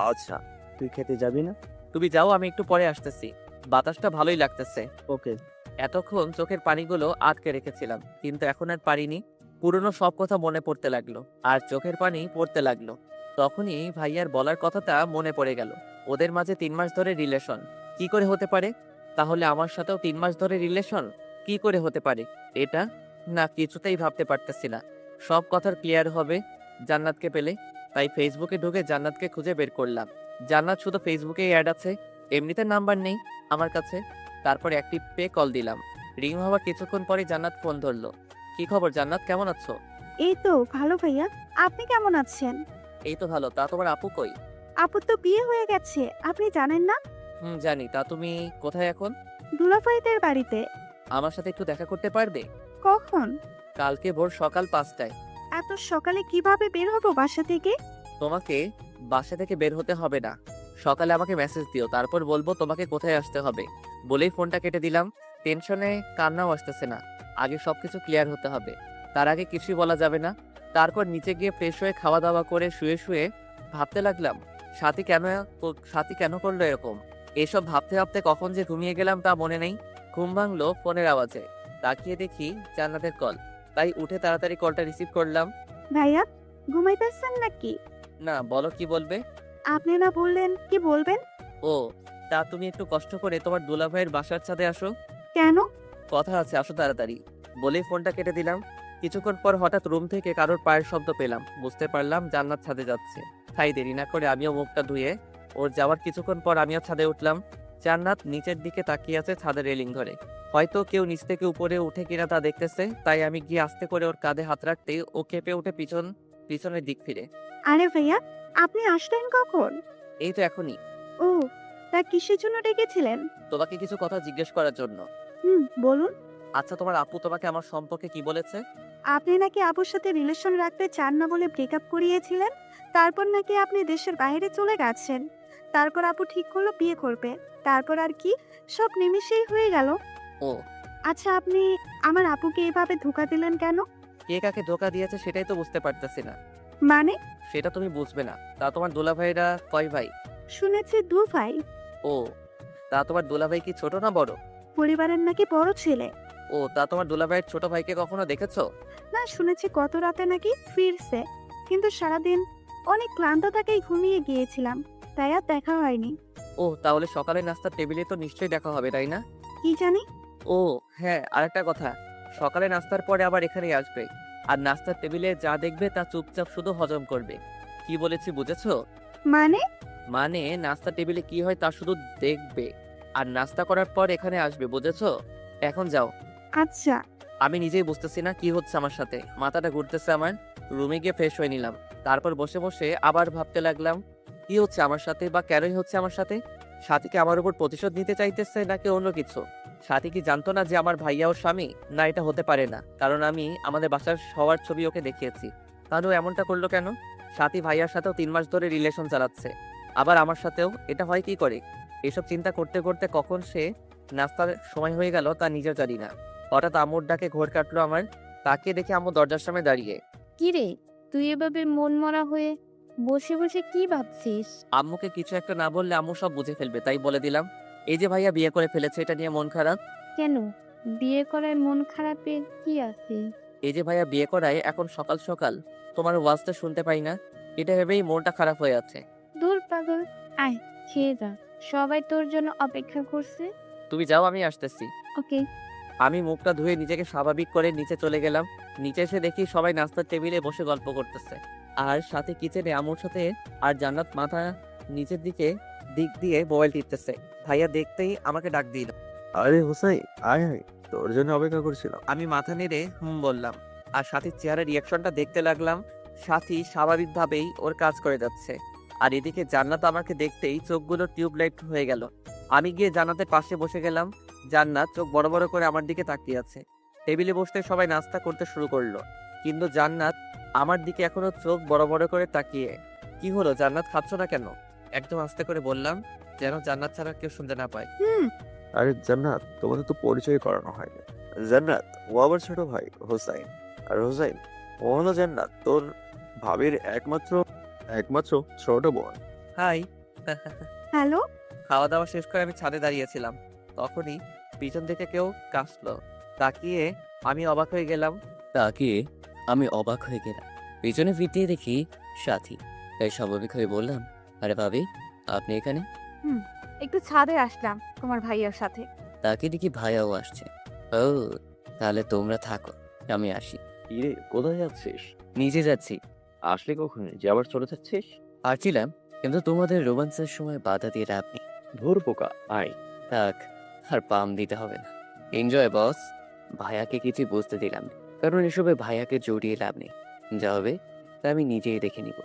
আচ্ছা, তুই খেতে যাবি না? তুমি যাও, আমি একটু পরে আসতেছি। বাতাসটা ভালোই লাগতেছে। ওকে। এতক্ষণ চোখের পানিগুলো আটকে রেখেছিলাম, কিন্তু এখন আর পারিনি। পুরনো সব কথা মনে পড়তে লাগলো, আর চোখের পানি পড়তে লাগলো। তখনই ভাইয়ার বলার কথাটা মনে পড়ে গেল। ওদের মাঝে 3 মাস ধরে রিলেশন। কি করে হতে পারে? তাহলে আমার সাথেও 3 মাস ধরে রিলেশন কি করে হতে পারে? এটা না, কিছুতেই ভাবতে পারতেছি না। সব কথার ক্লিয়ার হবে জান্নাতকে পেলে। তাই ফেসবুকে ঢুকে জান্নাতকে খুঁজে বের করলাম। জান্নাত শুধু ফেসবুকেই অ্যাড আছে, এমনিতে নাম্বার নেই আমার কাছে। তারপর অ্যাক্টিভ পেয়ে কল দিলাম। রিং হওয়ার কিছুক্ষণ পরে জান্নাত ফোন ধরলো। কি খবর জান্নাত, কেমন আছো? এই তো ভালো ভাইয়া, আপনি কেমন আছেন? এই তো ভালো। তা তোমার আপু কই? আপুর তো বিয়ে হয়ে গেছে, আপনি জানেন না? জানি। তা তুমি কোথায় এখন? দুলাভাইদের বাড়িতে। আমার সাথে একটু দেখা করতে পারবে? কখন? কালকে ভোর সকাল 5টায়। এত সকালে কিভাবে বের হবো বাসা থেকে? তোমাকে বাসা থেকে বের হতে হবে না। সকালে আমাকে মেসেজ দিও, তারপর বলবো তোমাকে কোথায় আসতে হবে। বলেই ফোনটা কেটে দিলাম। টেনশনে কান্নাও আসতেছে না। আগে সবকিছু ক্লিয়ার হতে হবে, তার আগে কিছুই বলা যাবে না। তারপর নিচে গিয়ে ফ্রেশ হয়ে খাওয়া দাওয়া করে শুয়ে শুয়ে ভাবতে লাগলাম, সাথী কেন করলো এরকম। এসব ভাবতে ভাবতে কখন যে ঘুমিয়ে গেলাম তা মনে নেই। ঘুম ভাঙলো ফোনের আওয়াজে। তাকিয়ে দেখি জান্নাতের কল। তাই উঠে তাড়াতাড়ি কলটা রিসিভ করলাম। ভাইয়া, ঘুমাইতেছেন নাকি? না, বলো কি বলবে? আপনি না বললেন কি বলবেন? ও, তা তুমি একটু কষ্ট করে তোমার দুলাভাইয়ের বাসার ছাদে আসো। কেন? কথা আছে, আসো তাড়াতাড়ি। বলেই ফোনটা কেটে দিলাম। কিছুক্ষণ পর হঠাৎ রুম থেকে কারোর পায়ের শব্দ পেলাম। বুঝতে পারলাম জান্নাত ছাদে যাচ্ছে। তাই দেরি না করে আমিও মুখটা ধুয়ে ওর যাওয়ার কিছুক্ষণ পর আমিও ছাদে উঠলাম। জান্নাত নিচের দিকে তাকিয়ে আছে ছাদের রেলিং ধরে। হয়তো কেউ নিচ থেকে উপরে উঠে কিনা তা দেখতেছে। তাই আমি গিয়ে আস্তে করে ওর কাঁধে হাত রাখতেই ও কেঁপে উঠে পিছনের দিক ফিরে। আরে ভাইয়া, আপনি আসলেন কখন? এই তো এখনই। ও, তা কিসের জন্য ডেকেছিলেন? তোমাকে কিছু কথা জিজ্ঞেস করার জন্য। বলুন। আচ্ছা, তোমার আপু তোমাকে আমার সম্পর্কে কি বলেছে? আপনি নাকি আপুর সাথে রিলেশন রাখতে চান না বলে ব্রেকআপ করিয়েছিলেন। তারপর নাকি আপনি দেশের বাইরে চলে গেছেন। তারপর আপু ঠিক করলো বিয়ে করবে। তারপর আর কি, সব নিমিষেই হয়ে গেল। ও, আচ্ছা, আপনি আমার আপুকে এভাবে ধোঁকা দিলেন কেন? কে কাকে ধোকা দিয়েছে সেটাই তো বুঝতে পারতেছি না। মানে? সেটা তুমি বুঝবে না। তা তোমার দুলাভাইরা কয় ভাই? শুনেছি 2 ভাই। ও, তা তোমার দুলাভাই কি ছোট না বড়? পরিবারের নাকি বড় ছেলে। ও, তা তোমার দুলাভাইয়ের ছোট ভাইকে কখনো দেখেছো? না, শুনেছি গত রাতে নাকি ফিরছে, কিন্তু সারাদিন অনেক ক্লান্ত থাকায় ঘুমিয়ে গিয়েছিলাম, তাই আর দেখা হয়নি। ও, তাহলে সকালে নাস্তার টেবিলে তো নিশ্চয়ই দেখা হবে, তাই না? কি জানি। ও হ্যাঁ, আরেকটা কথা, সকালে নাস্তার পরে আবার এখানেই আসবে। আর নাস্তার টেবিলে যা দেখবে তা চুপচাপ শুধু হজম করবে। কি বলেছি বুঝেছো? মানে? মানে নাস্তার টেবিলে কি হয় তা শুধু দেখবে, আর নাস্তা করার পর এখানে আসবে, বুঝেছো? এখন যাও। আচ্ছা। আমি নিজেই বুঝতেছি না কি হচ্ছে আমার সাথে, মাথাটা ঘুরতেছে আমার। রুমে গিয়ে ফ্রেশ হয়ে নিলাম। তারপর বসে বসে আবার ভাবতে লাগলাম, কি হচ্ছে আমার সাথে, বা কেনই হচ্ছে আমার সাথে। সাথী কি আমার উপর প্রতিশোধ নিতে চাইতেছে নাকি অন্য কিছু? সাথী কি জানতো না যে আমার ভাইয়া ওর স্বামী? না, এটা হতে পারে না, কারণ আমি আমাদের বাসার সবার ছবি ওকে দেখিয়েছি। তাহলে ও এমনটা করলো কেন? সাথী ভাইয়ার সাথেও 3 মাস ধরে রিলেশন চালাচ্ছে, আবার আমার সাথেও। এটা হয় কি করে? এসব চিন্তা করতে করতে কখন সে নাস্তার সময় হয়ে গেল তা নিজেও জানি না। হঠাৎ আম্মুর ডাকে ঘোর কাটলো আমার। তাকিয়ে দেখে আম্মু দরজার সামনে দাঁড়িয়ে। কি রে, তুই এভাবে মন মরা হয়ে বসে বসে কি ভাবছিস? আম্মুকে কিছু একটা না বললে আম্মু সব বুঝে ফেলবে, তাই বলে দিলাম, এই যে ভাইয়া বিয়ে করে ফেলেছে, এটা নিয়ে মন খারাপ। কেন? বিয়ে করায় মন খারাপের কি আছে? এই যে ভাইয়া বিয়ে করায় এখন সকাল সকাল তোমার ওয়াজটা শুনতে পাই না, এটা ভেবেই মনটা খারাপ হয়ে আছে। দূর পাগল, আয় খেয়ে যা। সবাই তোর জন্য অপেক্ষা করছে। তুমি যাও, আমি আসতেছি। ওকে। আমি মুখটা ধুয়ে নিজেকে স্বাভাবিক করে নিচে চলে গেলাম। নিচে এসে দেখি সবাই নাস্তার টেবিলে বসে গল্প করতেছে, আর সাথে কিচেনে আম্মুর সাথে আর জান্নাত মাথা নিচের দিক দিয়ে মোবাইল টিপতেছে। ভাইয়া দেখতেই আমাকে ডাক দিল। আরে হোসাইন, আয় আয়, তোর জন্য অপেক্ষা করছিলাম। আমি মাথা নেড়ে বললাম, আর সাথীর চেহারা রিয়াকশনটা দেখতে লাগলাম। সাথী স্বাভাবিকভাবেই ওর কাজ করে যাচ্ছে, আর এদিকে জান্নাত আমাকে দেখতেই চোখগুলো টিউবলাইট হয়ে গেল। আমি গিয়ে জান্নাতের পাশে বসে গেলাম। জান্নাত চোখ বড় বড় করে আমার দিকে তাকিয়ে আছে। টেবিলে বসতে সবাই নাস্তা করতে শুরু করলো, কিন্তু জান্নাত আমার দিকে এখনো চোখ বড় বড় করে তাকিয়ে। কি হলো জান্নাত, খাচ্ছ না কেন? একদম আস্তে করে বললাম, যেন জান্নাত ছাড়া কেউ শুনতে না পায়। আরে জান্নাত, তোমাদের তো পরিচয় করানো হয়নি। জান্নাত ও আমার ছোট ভাই হোসাইন, আর হোসাইন ও হলো জান্নাত তোর ভাবির একমাত্র ছোট বোন। হাই। হ্যালো। খাওয়া দাওয়া শেষ করে আমি ছাদে দাঁড়িয়েছিলাম, তখনই পিছন থেকে কেউ কাশলো। তাকিয়ে আমি অবাক হয়ে গেলাম। পিছনে ফিরতেই দেখি সাথী। তাই স্বাভাবিক হয়ে বললাম, আরে ভাবি, আপনি এখানে? একটু ছাদে আসলাম তোমার ভাইয়ার সাথে। তাকে দেখি ভাইয়াও আসছে। ও, তাহলে তোমরা থাকো, আমি আসি। ইরে, কোথায় যাচ্ছিস? নিজে যাচ্ছি। আসলে কখন যে আবার চলে যাচ্ছিস? আসছিলাম, কিন্তু তোমাদের রোমান্সের সময় বাধা দিয়ে লাভ নেই। ধুর পোকা, আয়। থাক, আর পাম দিতে হবে না। এনজয় বস। ভাইয়াকে কিছু বুঝতে দিলাম না, কারণ এসবে ভাইয়াকে জড়িয়ে লাভ নেই। যা হবে তা আমি নিজেই দেখে নিব।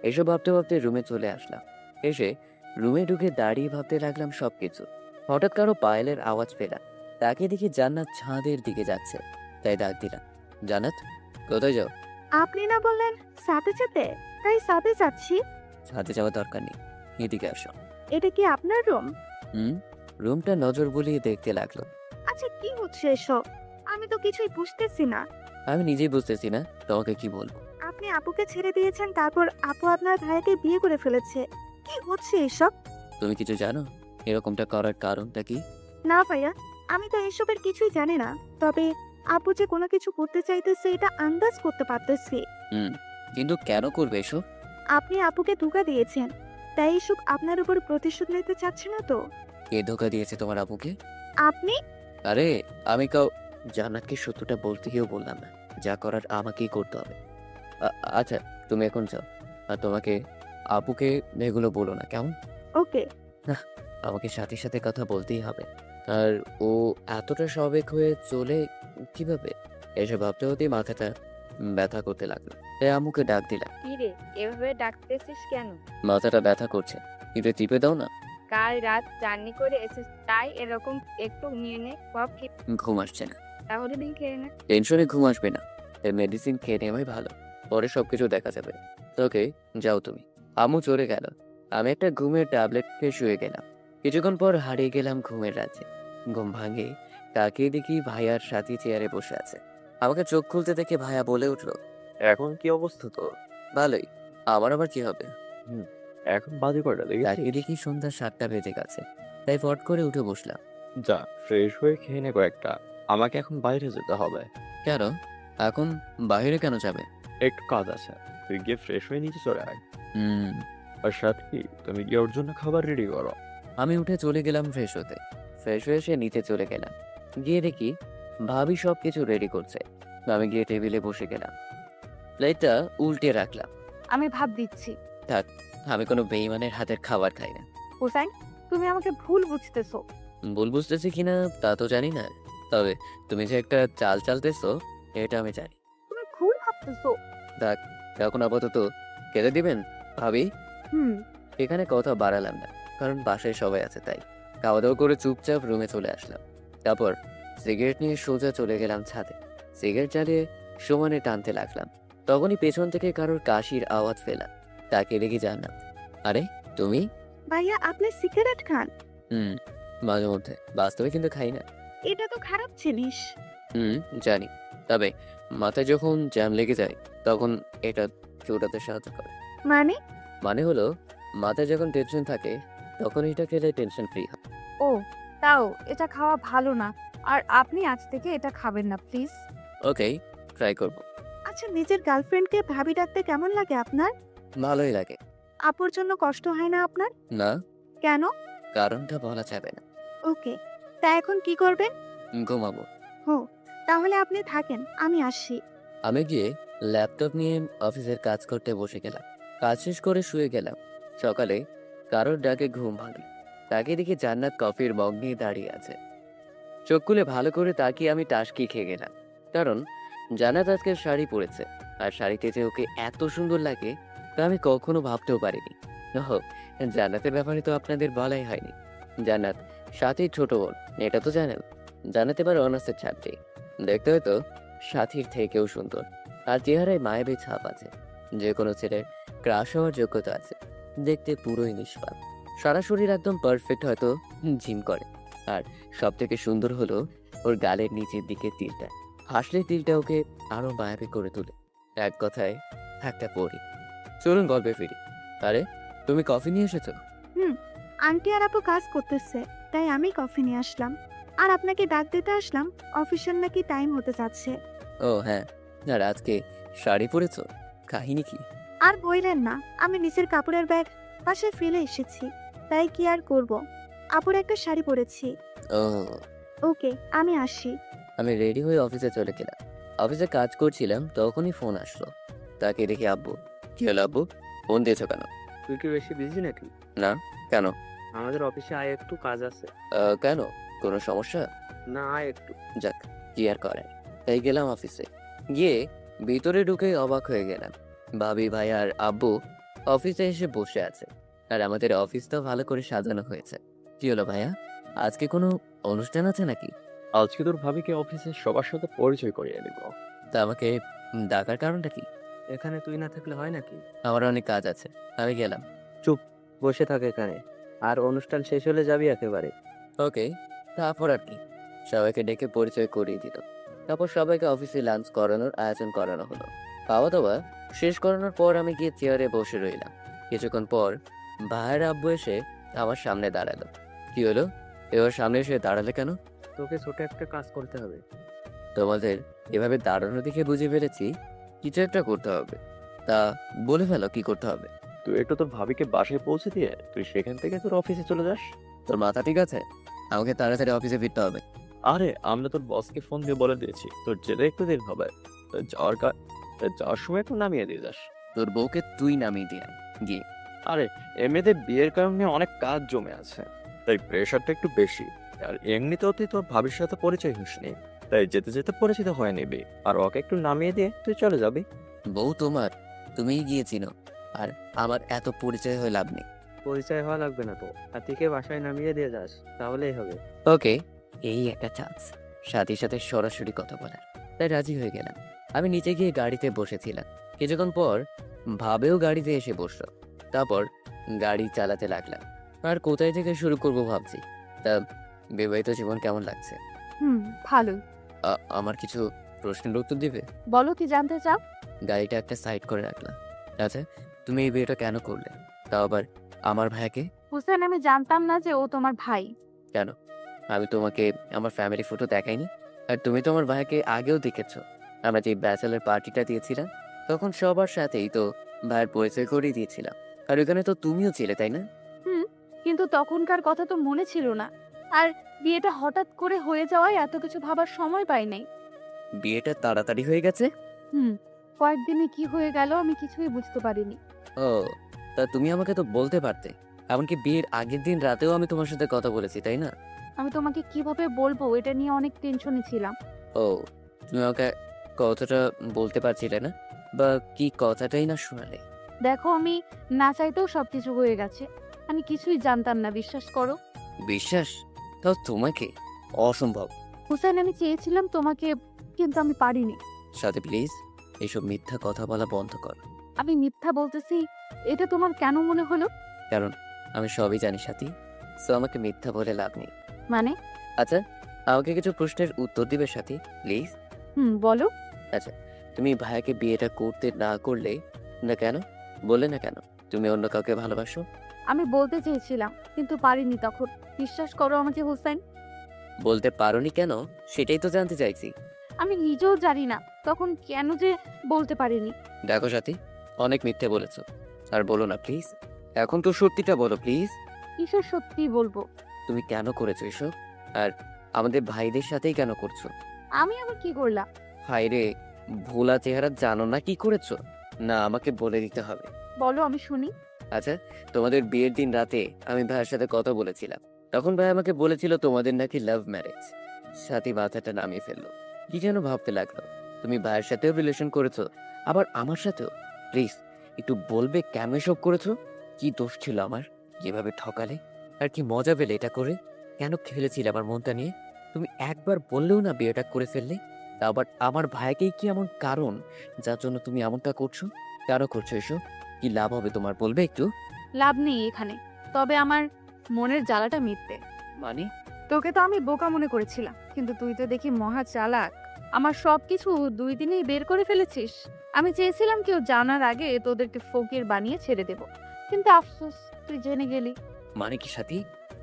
এসব ভাবতে ভাবতে রুমে চলে আসলাম। এসে রুমে ঢুকে দাঁড়িয়ে ভাবতে লাগলাম সবকিছু। হঠাৎ কারো পায়েলের আওয়াজ পেলাম। তাকে দেখি জান্নাত ছাদের দিকে যাচ্ছে, তাই ডাক দিলাম, জান্নাত কোথায় যাও? আপনি না বললেন সাথে যেতে, তাই সাথে যাচ্ছি। ছাদে যাওয়ার দরকার নেই, এদিকে আসো। এটা কি আপনার রুম? রুমটা নজর বুলিয়ে দেখতে লাগলো। আচ্ছা, কি হচ্ছে এসব? আমি তো কিছুই বুঝতেছি না। আমি নিজেই বুঝতেছি না তোমাকে কি বলবো। আপনি আপুকে ছেড়ে দিয়েছেন, তারপর আপু আপনার ভাইয়াকে বিয়ে করে ফেলেছে। কি হচ্ছে এসব? তুমি কিছু জানো এরকমটা করার কারণটা কি? না ভাইয়া, আমি তো এসবের কিছুই জানি না। তবে আপু যে কোনো কিছু করতে চাইতেছে এটা আন্দাজ করতে পারতেছি। কিন্তু কেন করবে এসব? আপনি আপুকে ধোঁকা দিয়েছেন, তাই এসব আপনার উপর প্রতিশোধ নিতে চাচ্ছে না তো? কে ধোকা দিয়েছে তোমার আপুকে? আপনি? আরে আমি জান্নাতকে সত্যটা বলতে গিয়েও বললাম না। যা করার আমাকেই করতে হবে। আচ্ছা, তুমি এখন যাও, আর তোমাকে আপুকে এগুলো বলো না, কেমন? ওকে। আমাকে সাথে সাথে কথা বলতেই হবে। আর ও এতটা স্বাভাবিক হয়ে চলে কিভাবে, এসব ভাবতে হতেই মাথাটা ব্যথা করতে লাগলো। তাই আম্মুকে ডাক দিলাম। কি রে, এভাবে ডাকতেছিস কেন? মাথাটা ব্যথা করছে, একটু টিপে দাও না। কাল রাত জার্নি করে এসেছিস, তাই এরকম একটু নিয়ে নে। কফ খেয়ে ঘুম আসছে না। তাহলে দিন খেয়ে নে। টেনশনে ঘুম আসবে না, এই মেডিসিন খেয়ে নেওয়াই ভালো, পরে সবকিছু দেখা যাবে। ওকে, যাও তুমি। আম্মু চলে গেল। আমি একটা ঘুমের ট্যাবলেট খেয়ে শুয়ে গেলাম। কিছুক্ষণ পর হারিয়ে গেলাম ঘুমের রাজ্যে। ঘুম ভাঙে তাকিয়ে দেখি ভাইয়ার সাথী চেয়ারে বসে আছে। আমাকে চোখ খুলতে দেখে ভাইয়া বলে উঠলো, এখন কি অবস্থা তোর? ভালোই। আমার আবার কি হবে? এখন বাজে কয়টা তাকিয়ে দেখি সন্ধ্যা 7টা বেজে গেছে, তাই ফট করে উঠে বসলাম। যা, ফ্রেশ হয়ে খেয়ে নে কয়েকটা। আমাকে এখন বাইরে যেতে হবে। কেন এখন বাইরে কেন যাবে? একটু কাজ আছে, তুই গিয়ে ফ্রেশ হয়ে নিচে চলে আয়। হুম। আর সাথী, তুমি গিয়ে ওর জন্য খাবার রেডি করো। আমি উঠে চলে গেলাম ফ্রেশ হতে। ফ্রেশ হয়ে এসে নিচে চলে গেলাম। গিয়ে দেখি ভাবি সব কিছু রেডি করছে। আমি গিয়ে টেবিলে বসে গেলাম, প্লেটটা উল্টে রাখলাম। আমি ভাব দিচ্ছি। আমি কোনো বেইমানের হাতের খাবার খাই না। হোসাইন, তুমি আমাকে ভুল বুঝতেছো। ভুল বুঝতেছি কিনা তা তো জানি না, তবে তুমি যে একটা চাল চালতেছো এটা আমি জানি। তুমি ভুল ভাবতেছো। দেখ, এখন আপাতত খেতে দিবেন ভাবি? এখানে কথা বাড়ালাম না, কারণ বাসায় সবাই আছে, তাই খাওয়া দাওয়া করে চুপচাপ রুমে চলে আসলাম। তারপর সিগারেট নিয়ে সোজা চলে গেলাম ছাদে। সিগারেট জ্বালিয়ে সমানে টানতে লাগলাম। তখনই পেছন থেকে কারোর কাশির আওয়াজ পেলাম। তাকে দেখি জান্নাত। আরে তুমি? ভাইয়া, আপনি সিগারেট খান? মাঝে মধ্যে, বাস্তবে কিন্তু খাই না। এটা তো খারাপ জিনিস। জানি, তবে মাথায় যখন জ্যাম লেগে যায় তখন এটা চোটাতে সাহায্য করে। মানে হলো, মাথায় যখন টেনশন থাকে তখন এটা খেলে টেনশন ফ্রি হয়। ও, তাও এটা খাওয়া ভালো না। আর আপনি আজ থেকে এটা খাবেন না প্লিজ। ওকে, ট্রাই করব। আচ্ছা, নিজের গার্লফ্রেন্ডকে ভাবি ডাকতে কেমন লাগে আপনার? ভালোই লাগে। আপুর জন্য কষ্ট হয় না আপনার? না, কেন? কারণটা বলা যাবে না। ওকে, তা এখন কি করবেন? ঘুমাবো। হো, তাহলে আপনি থাকেন, আমি আসি। আমি গিয়ে ল্যাপটপ নিয়ে অফিসের কাজ করতে বসে গেলাম। কাজ শেষ করে শুয়ে গেলাম। সকালে কারোর ডাকে ঘুম ভাঙল। তাকে দেখে জান্নাত কফির মগ নিয়ে দাঁড়িয়ে আছে। চোখ খুলে ভালো করে তাকিয়ে আমি টাসকি খেয়ে গেলাম। কারণ জান্নাত আজকে শাড়ি পরেছে, আর শাড়িতে যে ওকে এত সুন্দর লাগে তা আমি কখনো ভাবতেও পারিনি। ওহ, জান্নাতের ব্যাপারে তো আপনাদের বলাই হয়নি। জান্নাত সাথীর ছোট বোন, এটা তো জানেন। জান্নাত এবার অনার্সের ছাত্রী। দেখতে হয়তো সাথীর থেকেও সুন্দর, আর চেহারায় মায়াবী ছাপ আছে। যে কোনো ছেলের ক্রাশ হওয়ার যোগ্যতা আছে। দেখতে পুরোই নিষ্পাপ, সারা শরীর একদম পারফেক্ট, হয়তো জিম করে। আর সব থেকে সুন্দর হলো ওর গালের নিচের দিকে তিলটা। হাসলে তিলটা ওকে আরো মায়াবী করে তোলে। এক কথায় একটা পরি। চলুন গল্পে ফিরি। আরে, তুমি কফি নিয়ে এসেছো? আন্টি আর আপু কাজ করতেছে, তাই আমি কফি নিয়ে আসলাম। আর আপনাকে ডাক দিতে আসলাম, অফিসের নাকি টাইম হতে যাচ্ছে। ও হ্যাঁ, আর আজকে শাড়ি পরেছো? কাহিনী কি? আর বললেন না, আমি নিচের কাপড়ের ব্যাগ পাশে ফেলে এসেছি, তাই কি আর করব। আপুর একটা শাড়ি পরেছি। ও, ওকে, আমি আসি। আমি রেডি হয়ে অফিসে চলে গেলাম। অফিসে কাজ করছিলাম, তখনই ফোন আসলো। তাকে দেখি আব্বু। কি হলো আব্বু, ফোন দিয়েছো কেন? তুই কি বেশি বিজি নাকি? না, কেন? আমাদের অফিসে আয় একটু কাজ আছে। কেন, কোনো সমস্যা? না, আয় একটু। যাক, কি আর করে। তাই গেলাম অফিসে। গিয়ে ভিতরে ঢুকে অবাক হয়ে গেলাম। ভাবি, ভাই আর আব্বু অফিসে এসে বসে আছে। আর আমাদের অফিসটাও ভালো করে সাজানো হয়েছে। কি হলো ভাইয়া, আজকে কোনো অনুষ্ঠান আছে নাকি? আজকে তোর ভাবিকে অফিসে সবার সাথে পরিচয় করিয়ে দিব। তা আমাকে ডাকার কারণটা কি? এখানে তুই না থাকলে হয় নাকি? আমার অনেক কাজ আছে, আমি গেলাম। বসে থাক এখানে, আর অনুষ্ঠান শেষ হলে যাবি একেবারে। ওকে, তারপর আর কি, সবাইকে ডেকে পরিচয় করিয়ে দিল। তারপর সবাইকে অফিসে লাঞ্চ করানোর আয়োজন করানো হলো। খাওয়া দাওয়া শেষ করানোর পর আমি গিয়ে চেয়ারে বসে রইলাম। কিছুক্ষণ পর ভাইয়ের আব্বু এসে আমার সামনে দাঁড়ালো। কি হলো, এবার সামনে এসে দাঁড়ালে কেন? তোকে ছোট একটা কাজ করতে হবে। তোমাদের এভাবে দাঁড়ানো দেখে বুঝে ফেলেছি কিছু একটা করতে হবে। তা বলে ফেলো, কি করতে হবে? তুই একটু তোর ভাবিকে বাসায় পৌঁছে দিয়ে তুই সেখান থেকে তোর অফিসে চলে যাস। তোর মাথা ঠিক আছে? আমাকে তাড়াতাড়ি অফিসে ফিরতে হবে। আরে, আমরা তোর বসকে ফোন দিয়ে বলে দিয়েছি তোর যেতে একটু দেরি হবে। তো যাওয়ার সময় একটু নামিয়ে দিয়ে যাস। তোর বউকে তুই নামিয়ে দিয়ে আয়, গিয়ে। আরে, এমনিতে বিয়ের কারণে অনেক কাজ জমে আছে, তাই প্রেশারটা একটু বেশি। আর এমনিতেও তুই তোর ভাবির সাথে পরিচয় হসনি, তাই যেতে যেতে পরিচিত হয়ে নিবি। আর ওকে একটু নামিয়ে দিয়ে তুই চলে যাবি। বউ তোমার, তুমিই গিয়েছিল। আর আমার এত পরিচয় হয়ে লাভ নেই। পরিচয় হওয়া লাগবে না তো, হাতিকে বাসায় নামিয়ে দিয়ে যাস, তাহলেই হবে। ওকে, এই একটা চান্স সাথীর সাথে সরাসরি কথা বলার। তাই রাজি হয়ে গেলাম। আমি নিচে গিয়ে গাড়িতে বসেছিলাম। কিছুক্ষণ পর ভাবেও গাড়িতে এসে বসলো। তারপর গাড়ি চালাতে লাগলাম। আর কোথায় থেকে শুরু করব ভাবছি। তা বিবাহিত জীবন কেমন লাগছে? ভালোই। আমার কিছু প্রশ্নের উত্তর দিবে? বলো, কি জানতে চাও? গাড়িটা একটা সাইড করে রাখলাম। আচ্ছা, তুমি এই বিয়েটা কেন করলে? তাও আবার আমার ভাইকে? হুসেন, আমি জানতাম না যে ও তোমার ভাই। কেন, আমি তোমাকে আমার ফ্যামিলি ফটো দেখাইনি? আর তুমি তো আমার ভাইকে আগেও দেখেছো। আমরা যে ব্যাচেলার পার্টিটা দিয়েছিলাম, তখন সবার সাথেই তো ভাইয়ের পরিচয় করিয়ে দিয়েছিলাম। আর ওখানে তো তুমিও ছিলে, তাই না? কিন্তু তখনকার কথা তো মনে ছিল না। আর বিয়েটা হঠাৎ করে হয়ে যাওয়ায় এত কিছু ভাবার সময় পাই নাই। বিয়েটা তাড়াতাড়ি হয়ে গেছে? কয়েকদিনে কি হয়ে গেল আমি কিছুই বুঝতে পারিনি। ও, তা তুমি আমাকে তো বলতে পারতে। এমনকি বিয়ের আগের দিন রাতেও আমি তোমার সাথে কথা বলেছি, তাই না? আমি তোমাকে কিভাবে বলবো এটা নিয়ে অনেক টেনশনে ছিলাম। ও, তুমি আমাকে কথাটা বলতে পারছিলে না, বা কি কথাটাই না শোনালে? দেখো, আমি না চাইতেও সবকিছু হয়ে গেছে। আমি কিছুই জানতাম না, বিশ্বাস করো। বিশ্বাস? তাও তোমাকে? অসম্ভব। হুসেন, আমি চেয়েছিলাম তোমাকে, কিন্তু আমি পারিনি। সাথে প্লিজ এইসব মিথ্যা কথা বলা বন্ধ কর। আমি মিথ্যা বলতেছি, এটা তোমার কেন মনে হলো? কারণ আমি সবই জানি সাথী, সো আমাকে মিথ্যা বলে লাভ নেই। মানে? আচ্ছা, আমাকে কিছু প্রশ্নের উত্তর দিবে সাথী, প্লিজ? বলো। আচ্ছা, তুমি ভাইয়াকে বিয়েটা করতে না করলে না কেন? বললে না কেন তুমি অন্য কাউকে ভালোবাসো? আমি বলতে চেয়েছিলাম, কিন্তু পারিনি তখন। বিশ্বাস করো আমাকে হুসেন। বলতে পারোনি কেন, সেটাই তো জানতে চাইছি। আমি নিজেও জানি না তখন কেন যে বলতে পারিনি। দেখো সাথী, অনেক মিথ্যে বলেছো। আর বলো না প্লিজ, এখন তো সত্যিটা বলো প্লিজ। কিসের সত্যি বলবো? তুমি কেন করেছো এসব? আর আমাদের ভাইদের সাথেই কেন করছো? আমি আবার কি করলাম? হায়রে, ভোলা চেহারা জানো না কি করেছো? না, আমাকে বলে দিতে হবে। বলো, আমি শুনি। আচ্ছা, তোমাদের বিয়ের দিন রাতে আমি ভাইয়ের সাথে কথা বলেছিলাম। তখন ভাই আমাকে বলেছিল তোমাদের নাকি লাভ ম্যারেজ। সাথী মাথাটা নামিয়ে ফেললো। কি যেন ভাবতে লাগলো। তুমি ভাইয়ের সাথেও রিলেশন করেছো, আবার আমার সাথেও। প্লিজ একটু বলবে কেন এসব করেছো? কি দোষ ছিল আমার? যেভাবে ঠকালে আর কি মজা পেলে এটা করে? কেন খেলেছিলে আমার মনটা নিয়ে? তুমি একবার বললেও না বিয়েটা করে ফেললে। তা আবার আমার ভাইকেই কি এমন কারণ যার জন্য তুমি এমনটা করছো? কেন করছো এসব? কি লাভ হবে তোমার, বলবে একটু? লাভ নেই এখানে, তবে আমার মনের জ্বালাটা মিটবে। মানে? তোকে তো আমি বোকা মনে করেছিলাম, কিন্তু তুই তো দেখি মহা চালাক। আমার সবকিছু 2 দিনেই বের করে ফেলেছিস। আমি চেয়েছিলাম কেউ জানার আগে তোদেরকে ফকির বানিয়ে ছেড়ে দেব, কিন্তু আফসোস তুই জেনে গেলি। মানে কি সাথী?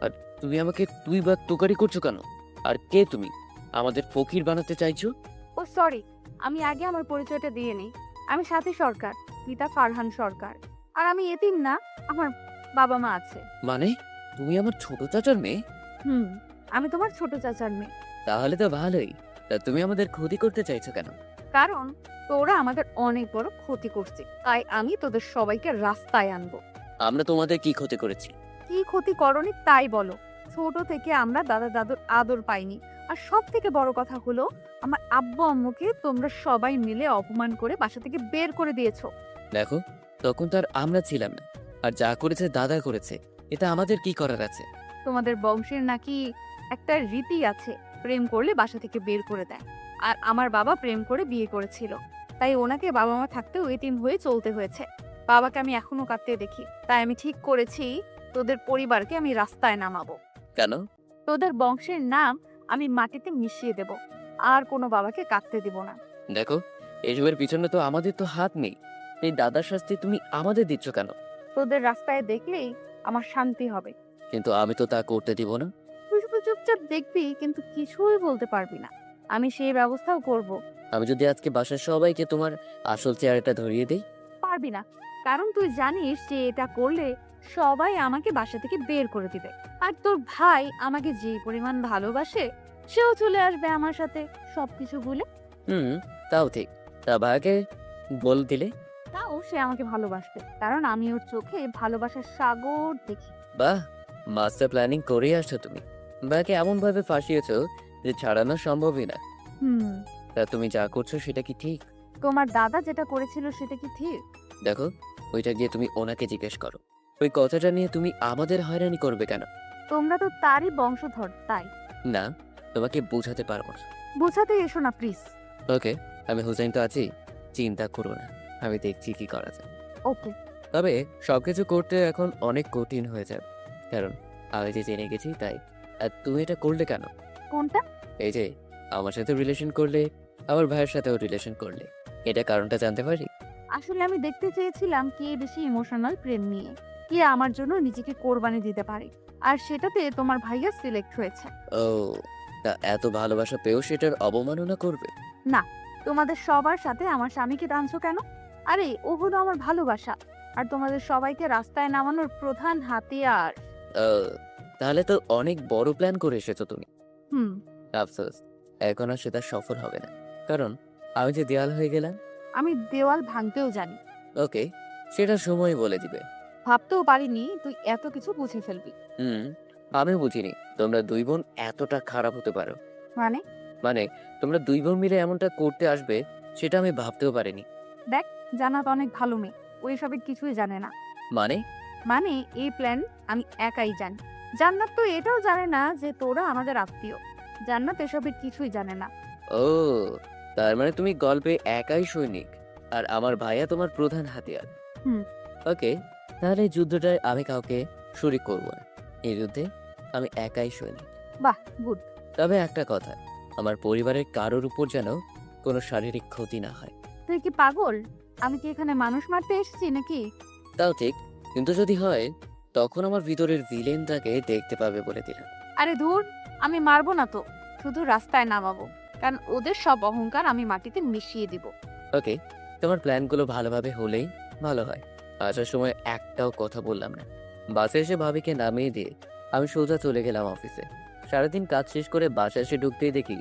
আর তুমি আমাকে তুই বা তোকারি করছো কেন? আর কে তুমি? আমাদের ফকির বানাতে চাইছো? ও সরি, আমি আগে আমার পরিচয়টা দিয়ে নিই। আমি সাথী সরকার, পিতা ফারহান সরকার। আর আমি এতিম না, আমার বাবা মা আছে। মানে তুমি আমার ছোট চাচার মেয়ে? হুম, আমি তোমার ছোট চাচার মেয়ে। তাহলে তো ভালোই। তা তুমি আমাদের ক্ষতি করতে চাইছো কেন? কারণ তোরা আমাদের অনেক বড় ক্ষতি করছে, তাই আমি তোদের সবাইকে রাস্তায় আনবো। আমরা তোমাদের কি ক্ষতি করেছি? কি ক্ষতি করনি তাই বলো। ছোট থেকে আমরা দাদা দাদুর আদর পাইনি, আর সব থেকে বড় কথা হলো আমার আব্বু আম্মুকে তোমরা সবাই মিলে অপমান করে বাসা থেকে বের করে দিয়েছো। দেখো, তখন তো আর আমরা ছিলাম না। আর যা করেছে দাদা করেছে, এটা আমাদের কি করার আছে? তোমাদের বংশের নাকি একটা রীতি আছে, প্রেম করলে বাসা থেকে বের করে দেয়। আর আমার বাবা প্রেম করে বিয়ে করেছিল, তাই ওনাকে বাবা মা থাকতেও এতিম হয়ে চলতে হয়েছে। বাবাকে আমি এখনো কাঁদতে দেখি, তাই আমি ঠিক করেছি তোদের পরিবারকে আমি রাস্তায় নামাবো। কেন? তোদের বংশের নাম আমি মাটিতে মিশিয়ে দেব, আর কোনো বাবাকে কাঁদতে দিব না। দেখো, এসবের পিছনে তো আমাদের তো হাত নেই। এই দাদার শাস্তি তুমি আমাদের দিচ্ছ কেন? তোদের রাস্তায় দেখলেই আমার শান্তি হবে। কিন্তু আমি তো তা করতে দিব না। তুই শুধু চুপচাপ দেখবি, কিন্তু কিছুই বলতে পারবি না। আমি সেই ব্যবস্থাও করব। আমি যদি আজকে বাসার সবাইকে তোমার আসল চেহারাটা ধরিয়ে দিই? পারবি না, কারণ তুই জানিস যে এটা করলে সবাই আমাকে বাসা থেকে বের করে দিবে। আর তোর ভাই আমাকে যে পরিমাণ ভালোবাসে, সেও চলে আসবে আমার সাথে সবকিছু ভুলে। হুম, তাও ঠিক। তা ভাইকে বল দিলে? তাও সে আমাকে ভালোবাসবে, কারণ আমি ওর চোখে ভালোবাসার সাগর দেখি। বাহ, মাস্টার প্ল্যানিং করে আসছো তুমি। ভাইকে এমন ভাবে ফাঁসিয়েছো যে ছাড়ানো সম্ভবই না। হুম, তা তুমি যা করছো সেটা কি ঠিক? তোমার দাদা যেটা করেছিল সেটা কি ঠিক? দেখো, ওইটা গিয়ে তুমি ওনাকে জিজ্ঞেস করো। ওই কথাটা নিয়ে তুমি আমাদের হয়রানি করবে কেন? তোমরা তো তারই বংশধর, তাই না, তোমাকে বোঝাতে পারবো না। বোঝাতে এসো না প্লিজ। ওকে, আমি হুসাইন তো আছি, চিন্তা করো না। আমি দেখছি কি করা যায়। ওকে। তবে সবকিছু করতে এখন অনেক কঠিন হয়ে যাবে, কারণ আমি যে জেনে গেছি তাই। আর তুমি এটা করলে কেন? কোনটা? এই যে আমার সাথে রিলেশন করলে, আমার ভাইয়ের সাথেও রিলেশন করলে, এটা কারণটা জানতে পারি? আসলে আমি দেখতে চেয়েছিলাম কে বেশি ইমোশনাল প্রেম নিয়ে, কে আমার জন্য নিজেকে কোরবানি দিতে পারে। আর সেটাতে তোমার ভাইয়া সিলেক্ট হয়েছে। ও, তা এত ভালোবাসা পেয়েও সেটার অবমাননা করবে? তোমাদের সবার সাথে আমার স্বামীকে টানছো কেন? আরে ও হলো আমার ভালোবাসা, আর তোমাদের সবাইকে রাস্তায় নামানোর প্রধান হাতিয়ার। ও, তাহলে তো অনেক বড় প্ল্যান করে এসেছো তুমি। হুম। আফসোস, এখন আর সেটা সফল হবে না, কারণ আমি যে দেয়াল হয়ে গেলাম। আমি দেওয়াল ভাঙতেও জানি। ওকে, সেটা সময় বলে দিবে। ভাবতেও পারিনি তুই এত কিছু বুঝে ফেলবি। আমিও বুঝিনি তোমরা দুই বোন এতটা খারাপ হতে পারো। মানে? মানে তোমরা দুই বোন মিলে এমনটা করতে আসবে সেটা আমি ভাবতেও পারিনি। দেখ, জান্নাত অনেক ভালো মেয়ে, ওই সবের কিছুই জানে না। মানে? মানে এই প্ল্যান আমি একাই জানি। জান্নাত তো এটাও জানে না যে তোরা আমাদের আত্মীয়। জান্নাত এসবের কিছুই জানে না। ও, তার মানে তুমি গল্পে একাই সৈনিক, আর আমার ভাইয়া তোমার প্রধান হাতিয়ার। হুম। ওকে, তাহলে এই যুদ্ধটায় আমি কাউকে শরিক করব না। এই যুদ্ধে আমি একাই সৈনিক। বাহ, গুড। তবে একটা কথা, আমার পরিবারের কারোর উপর যেন কোনো শারীরিক ক্ষতি না হয়। তুই কি পাগল? আমি কি এখানে মানুষ মারতে এসেছি নাকি? তাও ঠিক, কিন্তু যদি হয় তখন আমার ভিতরের ভিলেনটাকে দেখতে পাবে বলে দিলাম। আরে ধুর, আমি মারবো না তো, শুধু রাস্তায় নামাবো, কারণ ওদের সব অহংকার আমি মাটিতে মিশিয়ে দিব। ওকে, তোমার প্ল্যানগুলো ভালোভাবে হলেই ভালো হয়। আসার সময় একটাও কথা বললাম না, বাসে এসে ভাবিকে নামিয়ে দিয়ে আমি সোজা চলে গেলাম অফিসে। সারাদিন কাজ শেষ করে বাসায় এসে ঢুকতেই দেখি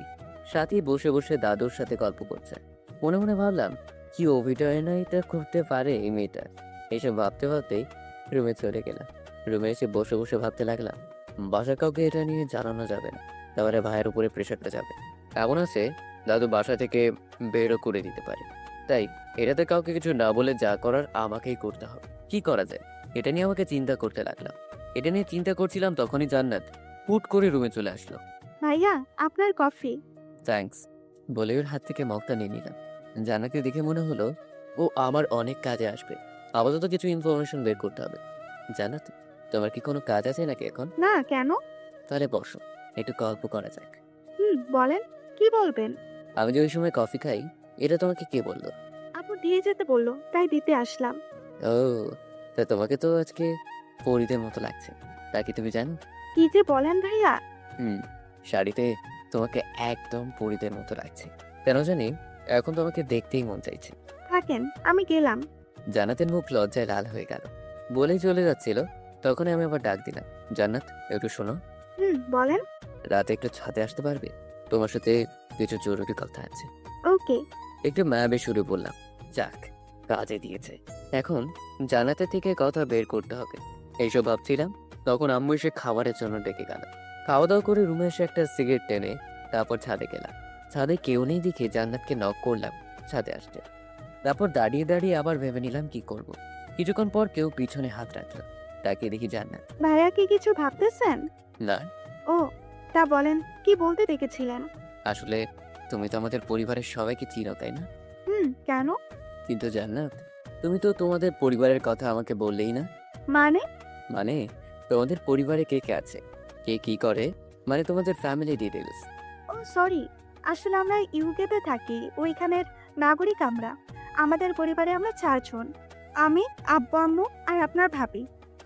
সাথী বসে বসে দাদুর সাথে গল্প করছে। মনে মনে ভাবলাম, কি অভিনয় না এটা করতে পারে এই মেয়েটা। এইসব ভাবতে ভাবতেই রুমে চলে গেলাম। রুমে এসে বসে বসে ভাবতে লাগলাম, বাসার কাউকে এটা নিয়ে জানানো যাবে না, তারপরে ভাইয়ের উপরে প্রেশারটা যাবে। এমন আছে দাদু বাসা থেকে বেরও করে দিতে পারে। তাই এটাতে কাউকে কিছু না বলে যা করার আমাকেই করতে হবে। কি করা যায় এটা নিয়ে আমাকে চিন্তা করতে লাগলাম। এটা নিয়ে চিন্তা করছিলাম তখনই জান্নাত হুট করে রুমে চলে আসলো। ভাইয়া আপনার কফি। থ্যাঙ্কস বলে ওর হাত থেকে মগটা নিয়ে নিলাম। জান্নাতকে দেখে মনে হলো ও আমার অনেক কাজে আসবে। আপাতত কিছু ইনফরমেশন বের করতে হবে। জান্নাত, তোমার কি কোনো কাজ আছে নাকি এখন? না, কেন? তাহলে বসো, একটু গল্প করা যাক। বলেন, কি বলবেন? আমি যে ওই সময় কফি খাই এটা তোমাকে কে বললো? আপু দিয়ে যেতে বললো, তাই দিতে আসলাম। ও, তা তোমাকে তো আজকে পরীদের মতো লাগছে, তা কি তুমি জানো? কি যে বলেন ভাইয়া। শাড়িতে তোমাকে একদম পরীদের মতো লাগছে। কেন জানি এখন তোমাকে দেখতেই মন চাইছে। থাকেন, আমি গেলাম। জান্নাতের মুখ লজ্জায় লাল হয়ে গেল। বলেই চলে যাচ্ছিল, তখনই আমি আবার ডাক দিলাম, জান্নাত একটু শোনো। বলেন। রাতে একটু ছাদে আসতে পারবে? তোমার সাথে কিছু জরুরি কথা আছে। ওকে। একটু ম্যাবে শুরু বললাম, যাক কাজে দিয়েছে। এখন জান্নাতের থেকে কথা বের করতে হবে এইসব ভাবছিলাম, তখন আম্মু এসে খাবারের জন্য ডেকে গেল। খাওয়া দাওয়া করে রুমে এসে একটা সিগারেট টেনে তারপর ছাদে গেলাম। ছাদে কেউ নেই দেখে জান্নাতকে নক করলাম ছাদে আসতে। তারপর দাঁড়িয়ে দাঁড়িয়ে আবার ভেবে নিলাম কি করব। কিছুক্ষণ পর কেউ পিছনে হাত রাখলো, তাকে দেখি জান্নাত। ভাইয়া কি কিছু ভাবতেছেন? না, ও, তা বলেন, কি বলতে ডেকেছিলেন? আসলে তুমি তো আমাদের পরিবারের সবাইকে চিনো তাই না? কেন? কিন্তু জান্নাত, তুমি তো তোমাদের পরিবারের কথা আমাকে বললেই না। মানে? মানে তোমাদের পরিবারে কে কে আছে, কে কি করে, মানে তোমাদের ফ্যামিলি ডিটেলস। ও সরি, আসলে আমরা ইউকেতে থাকি, ওইখানের নাগরিক আমরা। আমাদের পরিবারে আমরা 4 জন। আমি, আব্বু আম্মু আর আপনার ভাবি।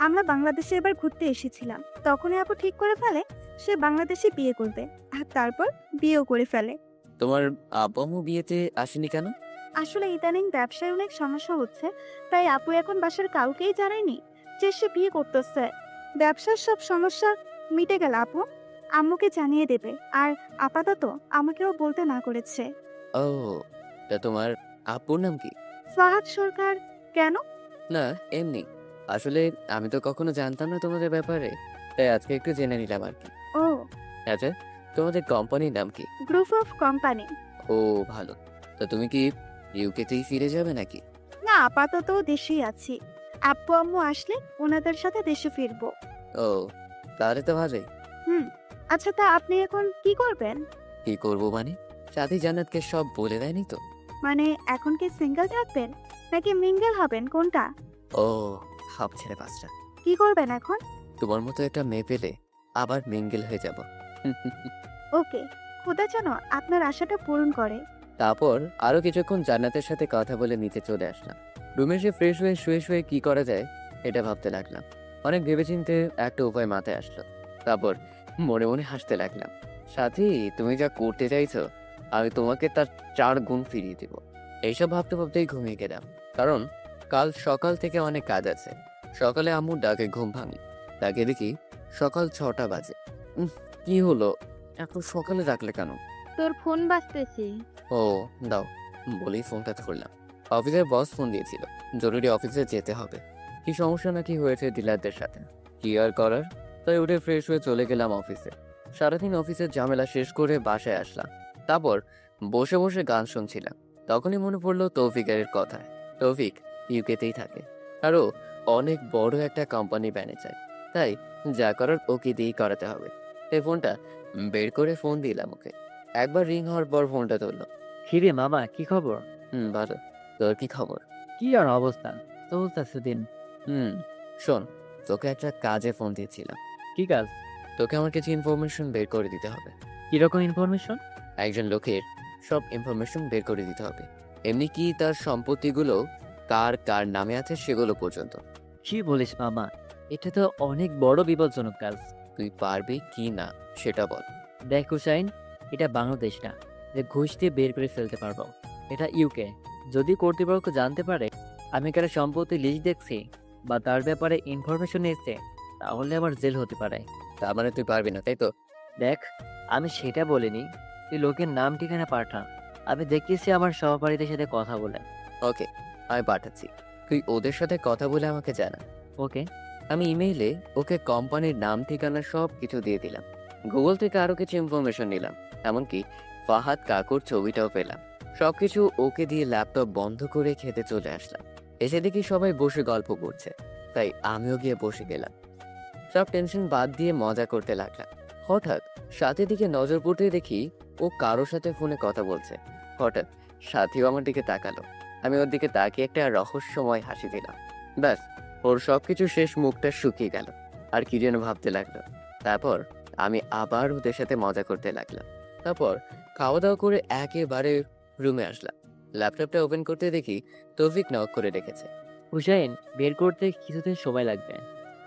আমরা বাংলাদেশে এবার ঘুরতে এসেছিলাম। তখনই আপু ঠিক করে ফেলে সে বাংলাদেশে বিয়ে করবে, আর তারপর বিয়েও করে ফেলে। তোমার আব্বু আম্মু বিয়েতে আসেনি কেন? আসলে ইদানিং ব্যবসায় অনেক সমস্যা হচ্ছে, তাই আপু এখন বাসার কাউকেই জানায়নি যে সে বিয়ে করতেছে। ব্যবসার সব সমস্যা মিটে গেল আপু আম্মুকে জানিয়ে দেবে, আর আপাতত আমাকেও বলতে না করেছে। ও, তা তোমার আব্বুর নাম কি? ফাহাদ সরকার। কেন? না এমনি, আসলে আমি তো কখনো জানতাম না তোমাদের ব্যাপারে, তাই আজকে একটু জেনে নিলাম আর কি। ও, আচ্ছা, তোমাদের কোম্পানির নাম কি? Group of company. ও ভালো, তা তুমি কি ইউকেতেই ফিরে যাবে নাকি? না, আপাতত দেশেই আছি। আব্বু আম্মু আসলে ওনাদের সাথে দেশে ফিরবো। ও, তাহলে তো ভালোই। আচ্ছা, তা আপনি এখন কি করবেন? কি করবো মানে, সাথী জান্নাতকে সব বলে দেয়নি তো। মানে এখন কি সিঙ্গেল থাকবেন নাকি মিঙ্গেল হবেন, কোনটা? ও, হাফ ছেড়ে পাঁচটা। কি করবেন এখন? তোমার মতো একটা মেয়ে পেলে আবার মিঙ্গেল হয়ে যাব। ওকে, খোদা যেন আপনার আশাটা পূরণ করে। তারপর আরো কিছুক্ষণ জান্নাতের সাথে কথা বলে নিচে চলে আসলাম। রুমে এসে ফ্রেশ হয়ে শুয়ে শুয়ে কি করা যায় এটা ভাবতে লাগলাম। অনেক ভেবেচিন্তে একটা উপায় মাথায় আসলো। তারপর মনে মনে হাসতে লাগলাম, সাথী তুমি যা করতে চাইছো আমি তোমাকে তার 4 গুণ ফিরিয়ে দেব। এইসব ভাবতে ভাবতেই ঘুমিয়ে গেলাম, কারণ কাল সকাল থেকে অনেক কাজ আছে। সকালে আম্মুর ডাকে ঘুম ভাঙি, তাকে দেখি সকাল 6টা বাজে। কি হলো, এত সকালে ডাকলে কেন? তোর ফোন বাজতেছে। ও দাও বলেই ফোনটা ধরলাম। অফিসের বস ফোন দিয়েছিল, জরুরি অফিসে যেতে হবে। কি সমস্যা নাকি হয়েছে ডিলারদের সাথে, কি আর করার, তাই উঠে ফ্রেশ হয়ে চলে গেলাম অফিসে। সারাদিন অফিসের ঝামেলা শেষ করে বাসায় আসলাম। তারপর বসে বসে গান শুনছিলাম, তখনই মনে পড়লো তৌফিকের কথা। তৌফিক ইউকেতেই থাকে, আরও অনেক বড় একটা কোম্পানি ম্যানেজার, তাই যা করার ওকে দিয়েই করাতে হবে। এই ফোনটা বের করে ফোন দিলাম ওকে। একবার রিং হওয়ার পর ফোনটা ধরলো। কিরে মামা, কি খবর? ভালো, তোর কি খবর? কি আর অবস্থা, চলতেছে দিন। শোন, তোকে একটা কাজে ফোন দিয়েছিলাম। কি কাজ? তোকে আমার কিছু ইনফরমেশন বের করে দিতে হবে। কিরকম ইনফরমেশন? একজন লোকের সব ইনফরমেশন বের করে দিতে হবে, এমনি কি তার সম্পত্তিগুলো কার কার নামে আছে সেগুলো পর্যন্ত। কি বলিস মামা, এটা তো অনেক বড় বিপজ্জনক কাজ। তুই পারবি কি না সেটা বল। দেখ হুসাইন, এটা বাংলাদেশ না যে ঘুষ দিয়ে বের করে ফেলতে পারবো। এটা ইউকে। যদি কর্তৃপক্ষ জানতে পারে আমি কারো সম্পত্তি লিস্ট দেখছি, বা তার ব্যাপারে ইনফরমেশন এসছে, তাহলে আবার জেল হতে পারে। তার মানে তুই পারবি না, তাই তো? দেখ, আমি সেটা বলিনি। তুই লোকের নাম ঠিকানা পাঠা, আমি দেখতেছি আমার সহপাঠীদের সাথে কথা বলে। ওকে, আমি পাঠাচ্ছি। তুই ওদের সাথে কথা বলে আমাকে জানা। ওকে। আমি ইমেইলে ওকে কোম্পানির নাম ঠিকানা সব কিছু দিয়ে দিলাম। গুগল থেকে আরো কিছু ইনফরমেশন নিলাম, এমনকি ফাহাদ কাকুর ছবিটাও পেলাম। সবকিছু ওকে দিয়ে ল্যাপটপ বন্ধ করে খেতে চলে আসলাম। এসে দেখি সবাই বসে গল্প করছে, তাই আমিও গিয়ে বসে গেলাম। সব টেনশন বাদ দিয়ে মজা করতে লাগলাম। হঠাৎ সাথীর দিকে নজর পড়তে দেখি ও কারোর সাথে ফোনে কথা বলছে। হঠাৎ সাথীও আমার দিকে তাকালো। আমি ওর দিকে তাকিয়ে একটা রহস্যময় হাসি দিলাম। ব্যাস, ওর সবকিছু শেষ, মুখটা শুকিয়ে গেল, আর কি যেন ভাবতে লাগলো। তারপর আমি আবার ওদের সাথে মজা করতে লাগলাম। তারপর খাওয়া দাওয়া করে একেবারে রুমে আসলাম। ল্যাপটপটা ওপেন করতে দেখি তৌফিক নক করে রেখেছে। হুসাইন, বের করতে কিছুদিন সময় লাগবে।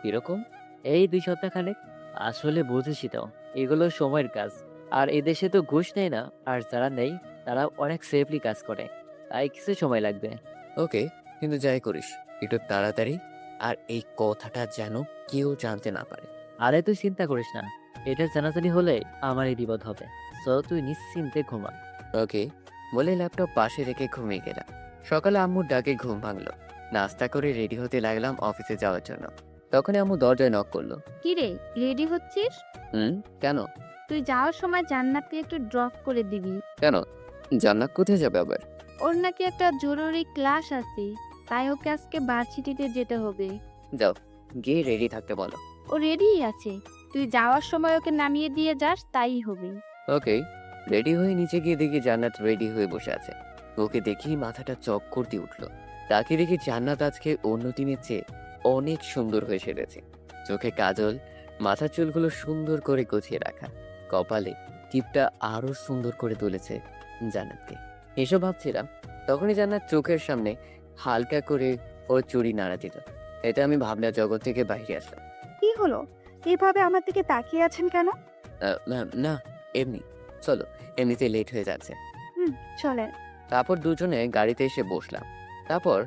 কিরকম? এই 2 সপ্তাহ খানেক। আসলে বুঝেছি তো, এগুলো সময়ের কাজ। আর এদেশে তো ঘুষ নেয় না, আর যারা নেই তারা অনেক সেফলি কাজ করে, তাই কিছু সময় লাগবে। ওকে, কিন্তু যাই করিস একটু তাড়াতাড়ি, আর এই কথাটা যেন কেউ জানতে না পারে। আরে তুই চিন্তা করিস না, এটা জানাজানি হলে আমারই বিপদ হবে। সো তুই নিশ্চিন্তে ঘুমা। ওকে বলে ল্যাপটপ পাশে রেখে ঘুমিয়ে গেলাম। সকালে আম্মুর ডাকে ঘুম ভাঙলো। নাস্তা করে রেডি হতে লাগলাম অফিসে যাওয়ার জন্য। তখনই আম্মু দরজায় নক করলো। কি রে, রেডি হচ্ছিস? কেন? তুই যাওয়ার সময় জান্নাতকে একটু ড্রপ করে দিবি। কেন? জান্নাত কোথায় যাবে আবার? ওর নাকি একটা জরুরি ক্লাস আছে, তাই ওকে আজকে ভার্সিটিতে যেতে হবে। যাও, গিয়ে রেডি থাকতে বলো। ও রেডিই আছে, তুই যাওয়ার সময় ওকে নামিয়ে দিয়ে যাস, তাই হবে। ওকে। রেডি হয়ে নিচে গিয়ে দেখি জান্নাত রেডি হয়ে বসে আছে। ওকে দেখি মাথাটা চক্কর দিয়ে উঠলো। তাকে দেখি জান্নাত আজকে অন্য দিনের চেয়ে অনেক সুন্দর হয়ে সেরেছে। চোখে কাজল, মাথার চুলগুলো সুন্দর করে গুছিয়ে রাখা, কপালে টিপটা আরো সুন্দর করে তুলেছে জান্নাতকে। এসব ভাবছিলাম, তখনই জান্নাত চোখের সামনে হালকা করে ওর চুড়ি নাড়া দিল। এটা আমি ভাবনা জগৎ থেকে বাইরে আসলাম। কি হলো, এভাবে আমার দিকে তাকিয়ে আছেন কেন? না, এমনি। চলো, এমনিতে লেট হয়ে যাচ্ছে। চলেন। তারপর দুজনে গাড়িতে এসে বসলাম। তারপর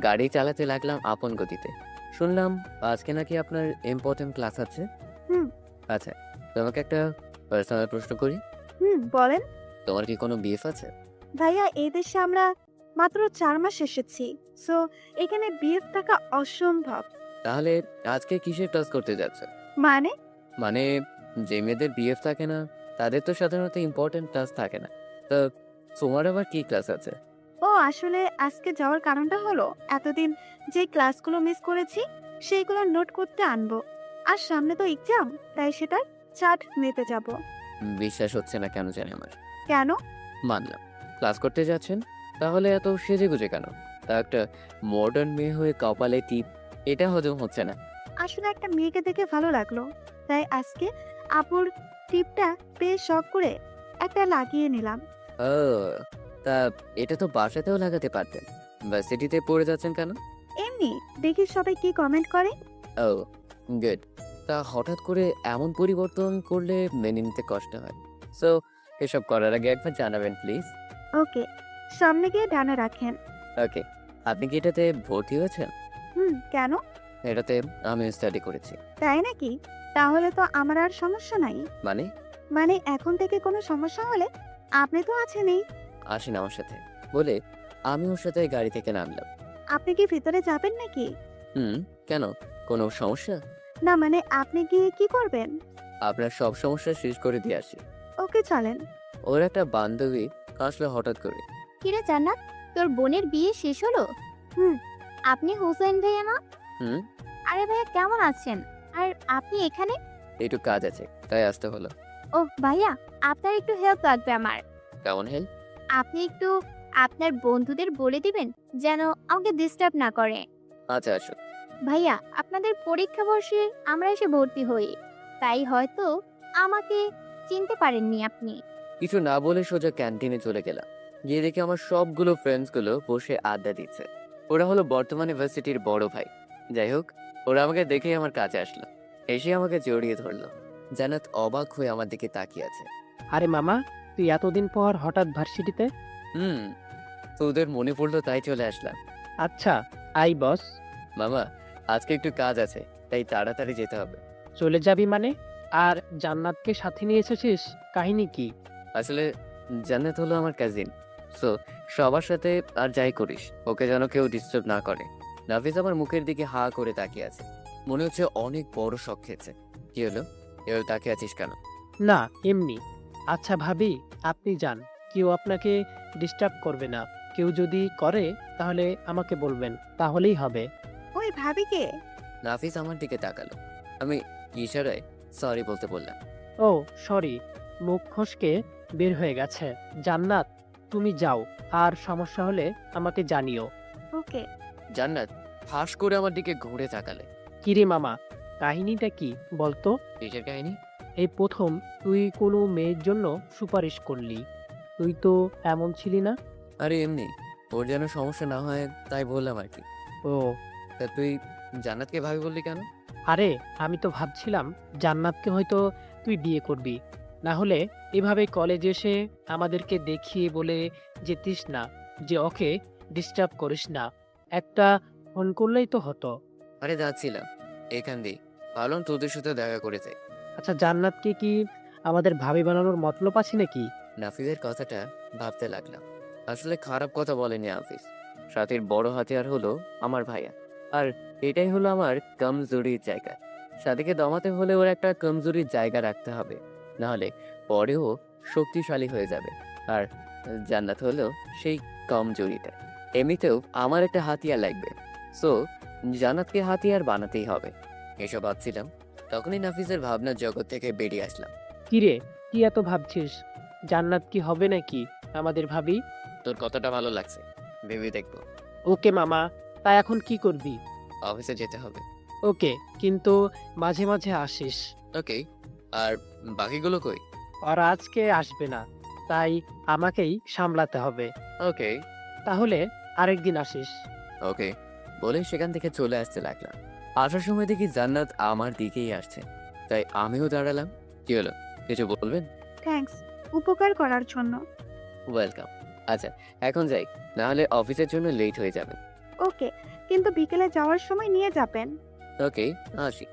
গাড়ি চালাতে লাগলাম আপন গতিতে। শুনলাম আজকে নাকি আপনার ইম্পর্টেন্ট ক্লাস আছে। হুম। আচ্ছা, তোমাকে একটা পার্সোনাল প্রশ্ন করি। বলেন। তোমার কি কোনো বিএফ আছে? ভাইয়া, এই দেশে আমরা মাত্র 4 মাস এসেছি, সো এখানে বিএফ থাকা অসম্ভব। তাহলে আজকে কিসের ক্লাস করতে যাচ্ছে? মানে? মানে যে মেয়েদের বিএফ থাকে না তাদের তো সাধারণত ইম্পর্টেন্ট ক্লাস থাকে না। তো তোমার আবার কি ক্লাস আছে? ও আসলে আজকে যাওয়ার কারণটা হলো এতদিন যে ক্লাসগুলো মিস করেছি সেইগুলো নোট করতে আনবো, আর সামনে তো এক্সাম, তাই সেটার চার্ট নিতে যাব। বিশ্বাস হচ্ছে না কেন জানি আমার। কেন? মানলাম ক্লাস করতে যাচ্ছেন, তাহলে এত সেজে গুজে কেন? তা একটা মডার্ন মেয়ে হয়ে কপালে টিপ, এটা হজম হচ্ছে না। আসলে একটা মেয়েকে দেখে ভালো লাগলো, তাই আজকে আপুর টিপটা বেশ শখ করে একটা লাগিয়ে নিলাম। ও, তা এটা তো বাসাতেও লাগাতে পারতেন। ভার্সিটিতে পড়ে যাচ্ছেন কেন? এমনি দেখি সবাই কি কমেন্ট করে। ও গুড। তা হঠাৎ করে এমন পরিবর্তন করলে মেনে নিতে কষ্ট হয়। সো এসব করার আগে একবার জানাবেন প্লিজ। ওকে, সামনে গিয়ে ডানা রাখেন। ওকে। আপনি কি এটাতে ভর্তি হয়েছেন? কেন? এটাতে আমি স্টাডি করেছি। তাই নাকি? তাহলে তো আমার আর সমস্যা নাই। মানে? মানে এখন থেকে কোনো সমস্যা হলে আপনি তো আছেনই। আসেন আমার সাথে বলে আমি ওর সাথে গাড়ি থেকে নামলাম। আপনি কি ভিতরে যাবেন নাকি? কেন, কোনো সমস্যা? না মানে আপনি গিয়ে কি করবেন? আপনার সব সমস্যা শেষ করে দিয়ে আসি। ওকে চলেন। ওর একটা বান্ধবী আসলে হঠাৎ করে। কিরে জান্নাত, তোর বোনের বিয়ে শেষ হলো? হুম। আপনি হুসাইন ভাইয়া না? হুম। আরে ভাইয়া, কেমন আছেন? আর আপনি এখানে? একটু কাজ আছে তাই আসতে হলো। ও ভাইয়া, আপনার একটু হেল্প লাগবে আমার। কেমন হেল্প? আপনি একটু আপনার বন্ধুদের বলে দিবেন যেন আমাকে ডিস্টার্ব না করে। আচ্ছা আসো। ভাইয়া, আপনাদের পরীক্ষা বর্ষে আমরা এসে ভর্তি হই, তাই হয়তো আমাকে চিনতে পারেননি আপনি। কিছু না বলে সোজা ক্যান্টিনে চলে গেলাম। গিয়ে দেখি আমার সবগুলো ফ্রেন্ডস গুলো বসে আড্ডা দিচ্ছে। ওরা হলো বর্তমান ইউনিভার্সিটির বড় ভাই। যাই হোক, ওরা আমাকে দেখেই আমার কাছে আসলো, এসে আমাকে জড়িয়ে ধরলো। জান্নাত অবাক হয়ে আমার দিকে তাকিয়ে আছে। আরে মামা, তুই এতদিন পর হঠাৎ ভার্সিটিতে? তো ওদের মনে পড়লো তাই চলে আসলাম। আচ্ছা, আই বস। মামা, আজকে একটু কাজ আছে, তাই তাড়াতাড়ি যেতে হবে। চলে যাবি মানে? আর জান্নাতকে সাথে নিয়ে এসেছিস, কাহিনী কি? আসলে জান্নাত হলো আমার কাজিন, সো সবার সাথে আর যাই করিস ওকে যেন কেউ ডিস্টার্ব না করে। নাফিস আমার মুখের দিকে হা করে তাকিয়ে আছে, মনে হচ্ছে অনেক বড় শখ খেয়েছে। কি হলো, এবার তাকিয়ে আছিস কেন? না, এমনি। আচ্ছা ভাবি, আপনি যান, কেউ আপনাকে ডিস্টার্ব করবে না। কেউ যদি করে তাহলে আমাকে বলবেন, তাহলেই হবে। ওই ভাবি কে? নাফিস আমার দিকে তাকালো, আমি ইশারায় সরি বলতে বললাম। ও সরি, মুখ ফসকে বের হয়ে গেছে। জান্নাত, তুমি যাও, আর সমস্যা হলে আমাকে জানিও। ওকে। জান্নাত ফাঁস করে আমার দিকে ঘুরে তাকালে। কিরে মামা, কাহিনীটা কি বলতো? কিসের কাহিনী? এই প্রথম তুই কোনো মেয়ের জন্য সুপারিশ করলি। তুই তো এমন ছিলি না। আরে এমনি, ওর যেন সমস্যা না হয় তাই বললাম আর কি। ও, তা তুই জান্নাতকে ভাবি বললি কেন? আরে আমি তো ভাবছিলাম জান্নাতকে হয়তো তুই বিয়ে করবি। না হলে এভাবে কলেজে এসে আমাদেরকে দেখিয়ে বলে যেতিস না যে ওকে ডিস্টার্ব করিস না। একটা ফোন করলেই তো হতো। আরে যাচ্ছিলাম এখান দিয়ে, ভাবলাম তোদের সাথে দেখা করে যাই। আচ্ছা, জান্নাতকে কি আমাদের ভাবি বানানোর মতলব আছে নাকি? নাফিসের কথাটা ভাবতে লাগলাম। আসলে খারাপ কথা বলেনি নাফিস, সাথীর বড় হাতিয়ার হলো আমার ভাইয়া, আর এটাই হলো আমার কমজোরির জায়গা। সাথীকে দমাতে হলে ওর একটা কমজোরির জায়গা রাখতে হবে, নাহলে পরেও শক্তিশালী হয়ে যাবে। আর জান্নাত হলো সেই কমজোরিটা। এমনিতেও আমার একটা হাতিয়ার লাগবে, সো জান্নাতকে হাতিয়ার বানাতেই হবে। এসব ভাবছিলাম, তখনই নাফিসের ভাবনার জগৎ থেকে বেরিয়ে আসলাম। কিরে, কি এত ভাবছিস? জান্নাত কি হবে নাকি আমাদের ভাবি? তোর কথাটা ভালো লাগছে, ভেবে দেখবো। ওকে মামা, তা এখন কি করবি? অফিসে যেতে হবে। ওকে, কিন্তু মাঝে মাঝে আসিস। ওকে, আর বাকিগুলো কই? ওরা আজকে আসবে না, তাই আমাকেই সামলাতে হবে। ওকে তাহলে আরেকদিন আসিস। ওকে বলে সেখান থেকে চলে আসতে লাগলাম। আসার সময় দেখি জান্নাত আমার দিকেই আসছে, তাই আমিও দাঁড়ালাম। কি হলো, কিছু বলবেন? থ্যাঙ্কস উপকার করার জন্য। ওয়েলকাম। আচ্ছা এখন যাই, না হলে অফিসের জন্য লেট হয়ে যাবে। ওকে, কিন্তু বিকেলে যাওয়ার সময় নিয়ে যাবেন। ওকে আসি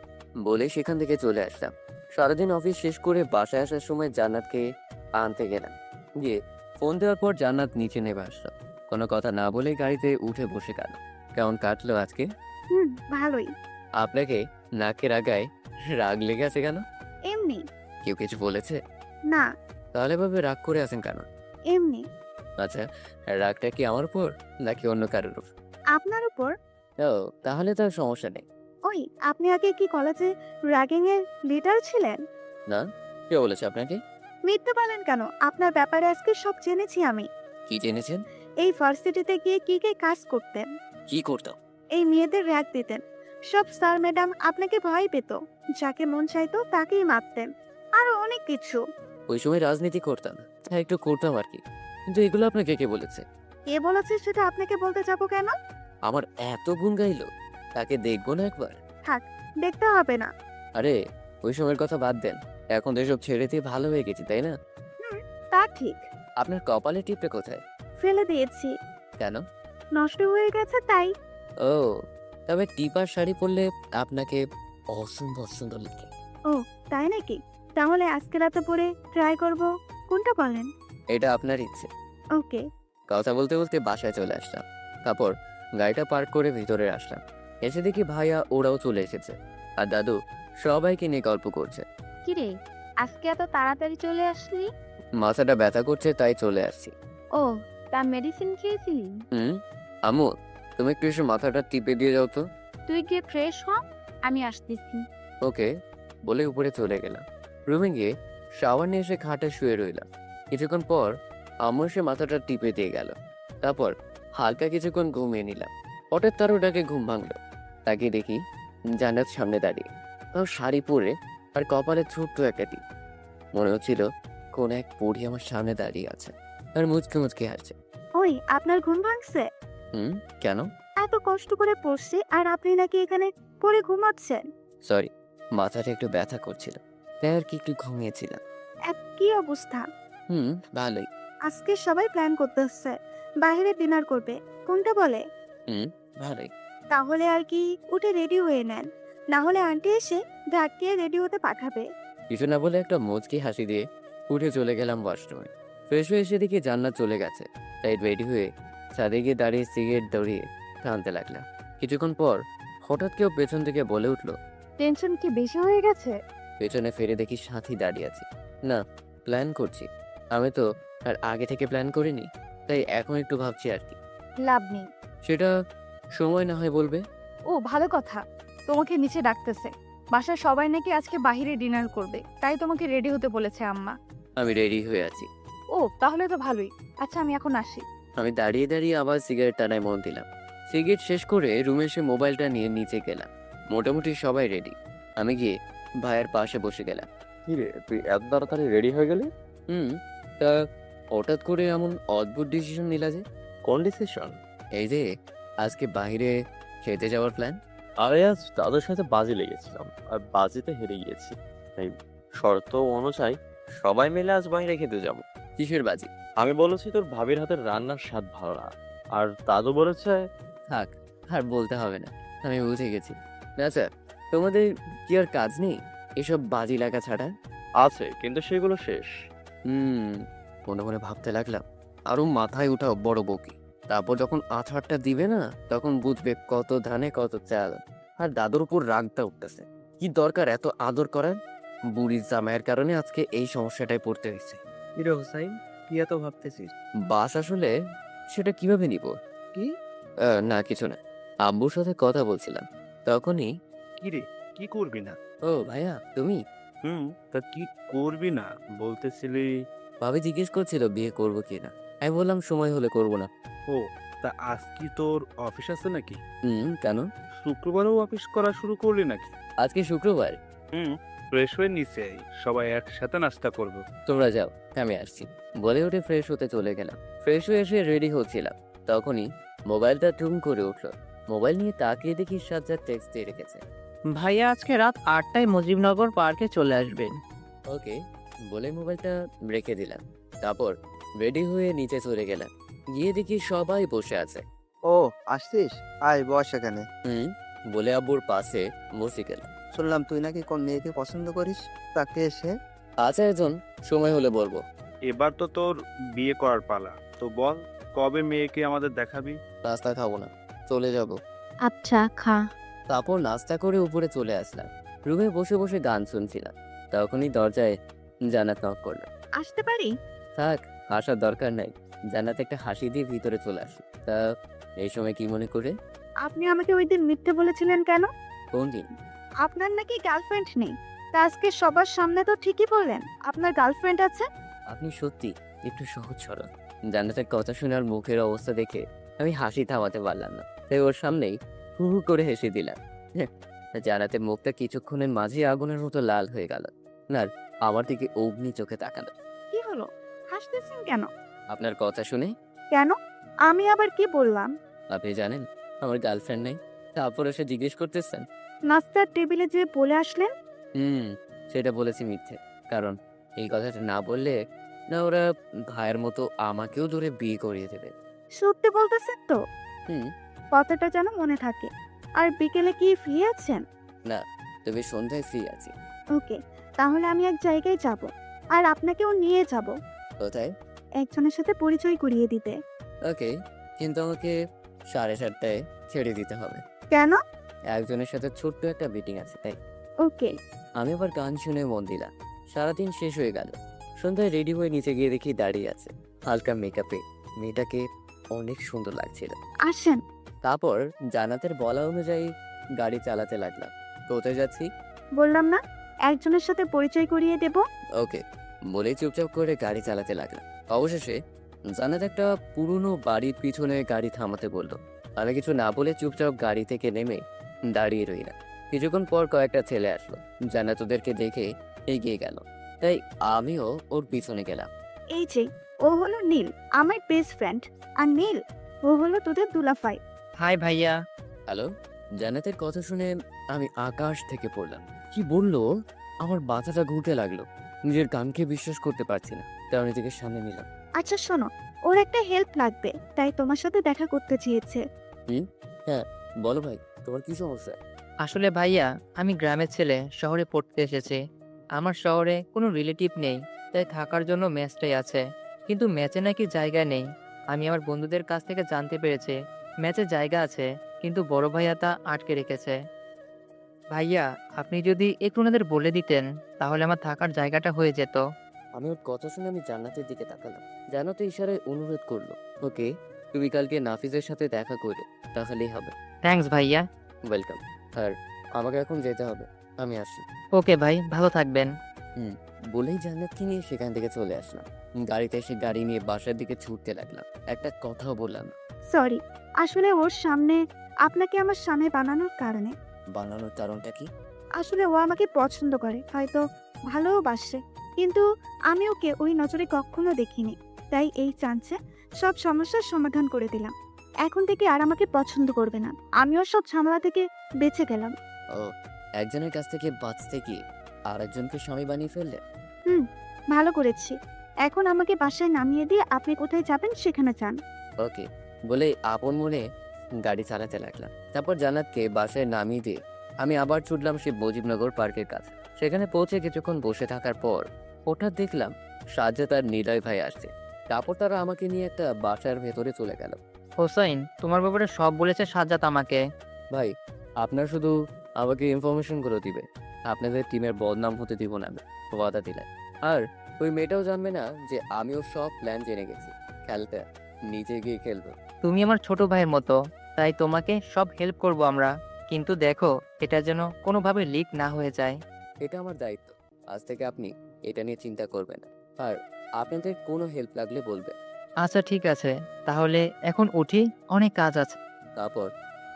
বলে সেখান থেকে চলে আসলাম। সারাদিন অফিস শেষ করে বাসায় আসার সময় জান্নাতকে আনতে গেলাম। গিয়ে ফোন দেওয়ার পর জান্নাত নিচে নেমে আসলো, কোনো কথা না বলে গাড়িতে উঠে বসে গেল। কেমন কাটলো আজকে? ভালোই। আপনাকে নাকের আগায় রাগ লেগে আছে কেন? এমনি। কেউ কিছু বলেছে? না, তাহলে ভাবে রাগ করে আছেন কেন? এমনি। আচ্ছা, রাগটা কি আমার উপর নাকি অন্য কারোর উপর? আপনার উপর। ও, তাহলে তো আর সমস্যা নেই। ওই, আপনি আগে কি কলেজে র্যাগিং এর লিডার ছিলেন? না, কে বলেছে আপনাকে? মিথ্যে বলেন কেন? আপনার ব্যাপারে আজকে সব জেনেছি আমি। কি জেনেছেন? এই ভার্সিটিতে গিয়ে কি কি কাজ করতেন, কি করতাম? এই মেয়েদের র্যাগ দিতেন, সব স্যার ম্যাডাম আপনাকে ভয় পেত, যাকে মন চাইতো তাকেই মারতেন, আরো অনেক কিছু। ওই সময় রাজনীতি করতাম, হ্যাঁ একটু করতাম আর কি, কিন্তু এগুলো আপনাকে কে বলেছে? কে বলেছে সেটা আপনাকে বলতে যাবো কেন? আমার এত গুণ গাইলো, তাকে দেখবো না একবার? দেখতে হবে না। আরে ওই সময়ের কথা বাদ দেন, এখন তো এসব ছেড়ে দিয়ে ভালো হয়ে গেছি তাই না? তা ঠিক। আপনার কপালে টিপটা কোথায়? ফেলে দিয়েছি। কেন? নষ্ট হয়ে গেছে তাই। ও, তবে টিপার শাড়ি পরলে আপনাকে অসুন্দর সুন্দর লাগে। তাই নাকি? তাহলে আজকে রাতে পরে ট্রাই করব। কোনটা বলেন? এটা আপনার ইচ্ছে। ওকে। কথা বলতে বলতে বাসায় চলে আসলাম। তারপর গাড়িটা পার্ক করে ভিতরে আসলাম। এসে দেখি ভাইয়া ওরাও চলে এসেছে, আর দাদু সবাইকে নিয়ে গল্প করছে। কিরে, আজকে এত তাড়াতাড়ি চলে আসলি? মাথাটা ব্যথা করছে তাই চলে আসছি। ও, তা মেডিসিন খেয়েছিলি? আম্মু, তুমি একটু এসে মাথাটা টিপে দিয়ে যাও তো। তুই গিয়ে ফ্রেশ হ, আমি আসতেছি। ওকে বলে উপরে চলে গেলাম। রুমে গিয়ে শাওয়ার নিয়ে এসে খাটে শুয়ে রইলাম। কিছুক্ষণ পর আম্মু এসে মাথাটা টিপে দিয়ে গেল। তারপর হালকা কিছুক্ষণ ঘুমিয়ে নিলাম। হঠাৎ তার ওটাকে ঘুম ভাঙলো। তাকে দেখি জান্নাত সামনে দাঁড়িয়ে, তাও শাড়ি পরে আর কপালে ছোট্ট একটা টিপ। মনে হচ্ছিল কোন এক পরী আমার সামনে দাঁড়িয়ে আছে আর মুচকে মুচকে হাসছে। ওই, আপনার ঘুম ভাঙছে? কেন? এত কষ্ট করে পড়ছি আর আপনি নাকি এখানে পড়ে ঘুমাচ্ছেন? সরি, মাথাটা একটু ব্যথা করছিল তাই আর কি একটু ঘুমিয়েছিলাম। কি অবস্থা? ভালোই। আজকে সবাই প্ল্যান করতেছে বাইরে ডিনার করবে, কোনটা বলে? ভালোই। তাহলে আর কি উঠে রেডি হয়ে নেন, না হলে আন্টি এসে ডাক দিয়ে রেডি হতে পাঠাবে। কিছু না বলে একটা মুচকি হাসি দিয়ে উঠে চলে গেলাম ওয়াশরুমে। ফ্রেশ হয়ে এসে দেখি জান্নাত চলে গেছে, তাই রেডি হয়ে ছাদে গিয়ে দাঁড়িয়ে সিগারেট ধরিয়ে টানতে লাগলাম। কিছুক্ষণ পর হঠাৎ কেউ পেছন থেকে বলে উঠলো, টেনশন কি বেশি হয়ে গেছে? পেছনে ফিরে দেখি সাথী দাঁড়িয়ে আছে। না, প্ল্যান করছি। আমি তো আর আগে থেকে প্ল্যান করিনি, তাই এখন একটু ভাবছি আর কি। লাভ নেই। সেটা সময় না হয় বলবে। ও ভালো কথা, তোমাকে নিচে ডাকতেছে। বাসার সবাই নাকি আজকে বাইরে ডিনার করবে, তাই তোমাকে রেডি হতে বলেছে আম্মা। আমি রেডি হয়ে আছি। ও তাহলে তো ভালোই। আচ্ছা আমি এখন আসি। আমি দাঁড়িয়ে দাঁড়িয়ে আবার সিগারেট টানায় মন দিলাম। সিগারেট শেষ করে রুমে এসে মোবাইলটা নিয়ে নিচে গেলাম। মোটামুটি সবাই রেডি। আমি গিয়ে ভাইয়ের পাশে বসে গেলাম। কি রে, তুই এত তাড়াতাড়ি রেডি হয়ে গেলি? তা হঠাৎ করে এমন অদ্ভুত ডিসিশন নিলা যে? কোন ডিসিশন? এই যে আজকে বাইরে খেতে যাওয়ার প্ল্যান। আরে আজ তাদের সাথে বাজি লেগেছিলাম, আর বাজিতে হেরে গিয়েছি। তাই শর্ত অনুযায়ী সবাই মিলে আজ বাইরে খেতে যাব। কিসের বাজি? আমি বলেছি তোর ভাবির হাতের রান্নার স্বাদ ভালো না, আর দাদু বলেছে থাক, আর বলতে হবে না, আমি বুঝে গেছি। আচ্ছা, তোমাদের কি আর কাজ নেই এসব বাজি লাগা ছাড়া? আছে, কিন্তু সেগুলো শেষ। মনে মনে ভাবতে লাগলাম, আরো মাথায় উঠাও বড় বকি। তারপর যখন আছাড়টা দিবে না, তখন বুঝবে কত ধানে কত চাল। আর দাদুর উপর রাগটা উঠতেছে। কি দরকার এত আদর করার? বুড়ির জামাইয়ের কারণে আজকে এই সমস্যাটায় পড়তে হয়েছে। কিরে হোসাইন, কি এত ভাবতেছিস? বাস আসলে সেটা কিভাবে নিব? কি? না কিছু না, আব্বুর সাথে কথা বলছিলাম, তখনই কিরে, কি করবি না? ও ভাইয়া তুমি? তা কি করবি না বলতেছিলি? ভাবি জিজ্ঞেস করছিল বিয়ে করবো কিনা। আমি বললাম সময় হলে করবো না। ও, তা আজ কি তোর অফিস আছে নাকি? কেন? শুক্রবারেও অফিস করা শুরু করলি নাকি? আজকে শুক্রবার। ফ্রেশ হয়ে নিচে আই, সবাই একসাথে নাস্তা করবো। তোমরা যাও, আমি আসছি। বলে উঠে ফ্রেশ হতে চলে গেলাম। ফ্রেশ হয়ে এসে রেডি হচ্ছিলাম, তখনই মোবাইলটা টুং করে উঠলো। মোবাইল নিয়ে তাকিয়ে দেখি সাজ্জাদ টেক্সট দিয়ে রেখেছে। ভাইয়া আজকে রাত 8টায় মুজিবনগর পার্কে চলে আসবেন। ওকে বলে মোবাইলটা রেখে দিলাম। তারপর রেডি হয়ে নিচে চলে গেলাম। গিয়ে দেখি সবাই বসে আছে। ও আসছিস, আয় বস এখানে। বলে আব্বুর পাশে বসে গেলাম। শুনলাম তুই নাকি কোন মেয়েকে পছন্দ করিস, তাকে এসে আছে একজন, সময় হলে বলবো। এবার তো তোর বিয়ে করার পালা, তো বল কবে মেয়েকে আমাদের দেখাবি? নাস্তা খাবো না, চলে যাব। আচ্ছা খা। তারপর নাস্তা করে উপরে চলে আসলাম। রুমে বসে বসে গান শুনছিলাম, তখনই দরজায় জান্নাত নক করলো। আসতে পারি? থাক, আসার দরকার নাই। জান্নাত একটা হাসি দিয়ে ভিতরে চলে আসলো। তা এই সময় কি মনে করে? আপনি আমাকে ওই দিন মিথ্যে বলেছিলেন কেন? কোন দিন? আপনার নাকি গার্লফ্রেন্ড নেই, তা আজকে সবার সামনে তো ঠিকই বললেন আপনার গার্লফ্রেন্ড আছে। আপনি সত্যি একটু সহজ সরল। জান্নাতের কথা শুনে আর মুখের অবস্থা দেখে আমি হাসি থামাতে পারলাম না, তাই ওর সামনেই হু হু করে হেসে দিলাম। জান্নাতের মুখটা কিছুক্ষণের মাঝে আগুনের মতো লাল হয়ে গেল। না, আমার দিকে অগ্নি চোখে তাকালো। কি হলো, হাসতেছেন কেন? আপনার কথা শুনে। কেন? আমি আবার কি বললাম? আপনি জানেন আমার গার্লফ্রেন্ড নেই, তারপর এসে জিজ্ঞেস করতেছেন। নাস্তার টেবিলে যে বলে আসলেন। সেটা বলেছি মিথ্যে, কারণ এই কথাটা না বললে না ওরা ভাইয়ের মতো আমাকেও ধরে বিয়ে করিয়ে দেবে। সত্যি বলতেছেন তো? হুম। কথাটা যেন মনে থাকে। আর বিকেলে কি ফ্রি আছেন? না, তবে সন্ধ্যায় ফ্রি আছি। ওকে, তাহলে আমি এক জায়গায় যাব, আর আপনাকেও নিয়ে যাব কোথায়? একজনের সাথে পরিচয় করিয়ে দিতে। ওকে, কিন্তু আমাকে 7:30টায় ছেড়ে দিতে হবে। কেন? একজনের সাথে ছোট্ট একটা মিটিং আছে, তাই। ওকে। আমি আবার গান শুনে মন দিলাম। সারাদিন শেষ হয়ে গেল। সন্ধ্যায় রেডি হয়ে নিচে গিয়ে দেখি দাঁড়িয়ে আছে হালকা মেকআপে। মেয়েটাকে অনেক সুন্দর লাগছিল। আসেন। তারপর জান্নাতের বলা অনুযায়ী গাড়ি চালাতে লাগলাম। কোথায় যাচ্ছি? বললাম না, একজনের সাথে পরিচয় করিয়ে দেব। ওকে বলে চুপচাপ করে গাড়ি চালাতে লাগলাম। অবশেষে জান্নাত একটা পুরনো বাড়ির পিছনে গাড়ি থামাতে বললো। আমি কিছু না বলে চুপচাপ গাড়ি থেকে নেমে দাঁড়িয়ে রইলাম। কিছুক্ষণ পর কয়েকটা ছেলে আসলো। জান্নাত ওদেরকে দেখে এগিয়ে গেল, তাই আমিও ওর পিছনে গেলাম। এই যে, ও হলো নীল, আমার বেস্ট ফ্রেন্ড। আর নীল, ও হলো তোদের দুলাফাই। হাই ভাইয়া। হ্যালো। জান্নাতের কথা শুনে আমি আকাশ থেকে পড়লাম। কি বললো? আমার মাথাটা ঘুরতে লাগলো। নিজের কানকে বিশ্বাস করতে পারছি না, তাই নিজেকে সামনে নিলাম। আচ্ছা শোনো, ওর একটা হেল্প লাগবে, তাই তোমার সাথে দেখা করতে চেয়েছে। বলো ভাই, তোমার কি সমস্যা? আসলে ভাইয়া, আমি গ্রামের ছেলে, শহরে পড়তে এসেছি। আমার শহরে কোনো রিলেটিভ নেই, তাই থাকার জন্য মেসটাই আছে। কিন্তু ম্যাচে নাকি জায়গা নেই। আমি আমার বন্ধুদের কাছ থেকে জানতে পেরেছি ম্যাচে জায়গা আছে, কিন্তু বড় ভাইয়া তা আটকে রেখেছে। ভাইয়া, আপনি যদি একটু ওনাদের বলে দিতেন, তাহলে আমার থাকার জায়গাটা হয়ে যেত। আমি ওর কথা শুনে আমি জান্নাতের দিকে তাকালাম। জান্নাত ইশারায় অনুরোধ করলো, ওকে, তুমি কালকে নাফিজের সাথে দেখা করো, তাহলেই হবে। থ্যাঙ্কস ভাইয়া। ওয়েলকাম। আর আমাকে এখন যেতে হবে, আমি আসি। ওকে ভাই, ভালো থাকবেন। বলেই জান্নাতকে নিয়ে সেখান থেকে চলে আসলাম। গাড়িতে এসে গাড়ি নিয়ে বাসার দিকে ছুটতে লাগলাম। একটা কথাও বললাম না। সরি, আসলে ওর সামনে আপনাকে আমার সামনে বানানোর কারণে। বানানোর কারণটা কি? আসলে ও আমাকে পছন্দ করে, হয়তো ভালোবাসে, কিন্তু আমি ওকে ওই নজরে কখনো দেখিনি। তাই এই চান্সে সব সমস্যার সমাধান করে দিলাম। এখন থেকে আর আমাকে পছন্দ করবে না। আমিও সব ঝামেলা থেকে বেঁচে গেলাম। ও, একজনের কাছ থেকে বাঁচতে গিয়ে আর একজনকে স্বামী বানিয়ে ফেললে। ভালো করেছি। এখন আমাকে বাসায় নামিয়ে দিয়ে আপনি কোথায় যাবেন সেখানে যান। ওকে, বলে আপন মনে গাড়ি চালাতে লাগলাম। তারপর জান্নাতকে বাসায় নামিয়ে দিয়ে আমি আবার ছুটলাম সেই মুজিবনগর পার্কের কাছে। সেখানে পৌঁছে কিছুক্ষণ বসে থাকার পর হঠাৎ দেখলাম সাজ্জাদ আর নিলয় ভাই আসছে। তারপর তারা আমাকে নিয়ে একটা বাসার ভেতরে চলে গেল। হোসাইন, তোমার ব্যাপারে সব বলেছে সাজ্জাদ আমাকে। ভাই, আপনার শুধু আমাকে ইনফরমেশনগুলো দিবে, আপনাদের টিমের বদনাম হতে দিব না, আমি ওয়াদা দিলেন। আর ওই মেয়েটাও জানবে না যে আমিও সব প্ল্যান জেনে গেছি। খেলতে নিজে গিয়ে খেলবো। তুমি আমার ছোট ভাইয়ের মতো, তাই তোমাকে সব হেল্প করব আমরা। কিন্তু দেখো, এটা যেন কোনোভাবে লিক না হয়ে যায়। এটা আমার দায়িত্ব। আজ থেকে আপনি এটা নিয়ে চিন্তা করবেন না। আর আপনাদের কোনো হেল্প লাগলে বলবেন। আচ্ছা ঠিক আছে, তাহলে এখন উঠি, অনেক কাজ আছে। তারপর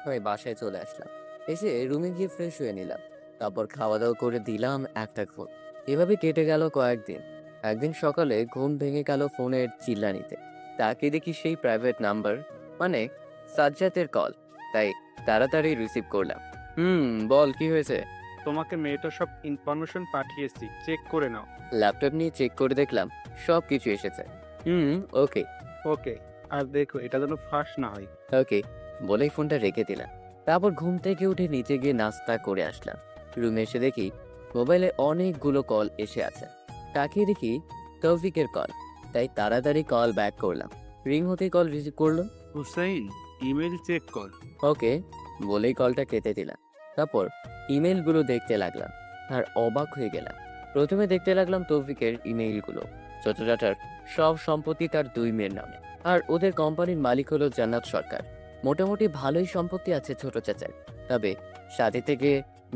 আমি বাসায় চলে আসলাম। এসে রুমে গিয়ে ফ্রেশ হয়ে নিলাম। তারপর খাওয়া দাওয়া করে দিলাম একটা ঘুম। এভাবে কেটে গেল কয়েকদিন। একদিন সকালে ঘুম ভেঙে গেল ফোনের চিল্লানিতে। তাকে দেখি সেই প্রাইভেট নাম্বার, মানে সাজ্জাদের কল। তাই তাড়াতাড়ি রিসিভ করলাম। বল, কি হয়েছে? তোমাকে মেয়েটা সব ইনফরমেশন পাঠিয়েছি, চেক করে নাও। ল্যাপটপ নিয়ে চেক করে দেখলাম সব কিছু এসেছে। ওকে ওকে, আর দেখো এটা যেন ফাঁস না হয়। ওকে বলেই ফোনটা রেখে দিলাম। তারপর ঘুম থেকে উঠে নিচে গিয়ে নাস্তা করে আসলাম। রুমে এসে দেখি মোবাইলে অনেকগুলো কল এসে আছে। তাকিয়ে দেখি তৌফিকের কল, তাই তাড়াতাড়ি কল ব্যাক করলাম। রিং হতেই কল রিসিভ করলো। হুসাইন, ইমেল চেক কর। ওকে বলেই কলটা কেটে দিলাম। তারপর ইমেলগুলো দেখতে লাগলাম আর অবাক হয়ে গেলাম। প্রথমে দেখতে লাগলাম তৌফিকের ইমেইলগুলো। ছোট চাচার সব সম্পত্তি তার দুই মেয়ের নামে, আর ওদের কোম্পানির মালিক হলো জান্নাত সরকার। মোটামুটি ভালোই সম্পত্তি আছে ছোট চাচার, তবে সাথে থেকে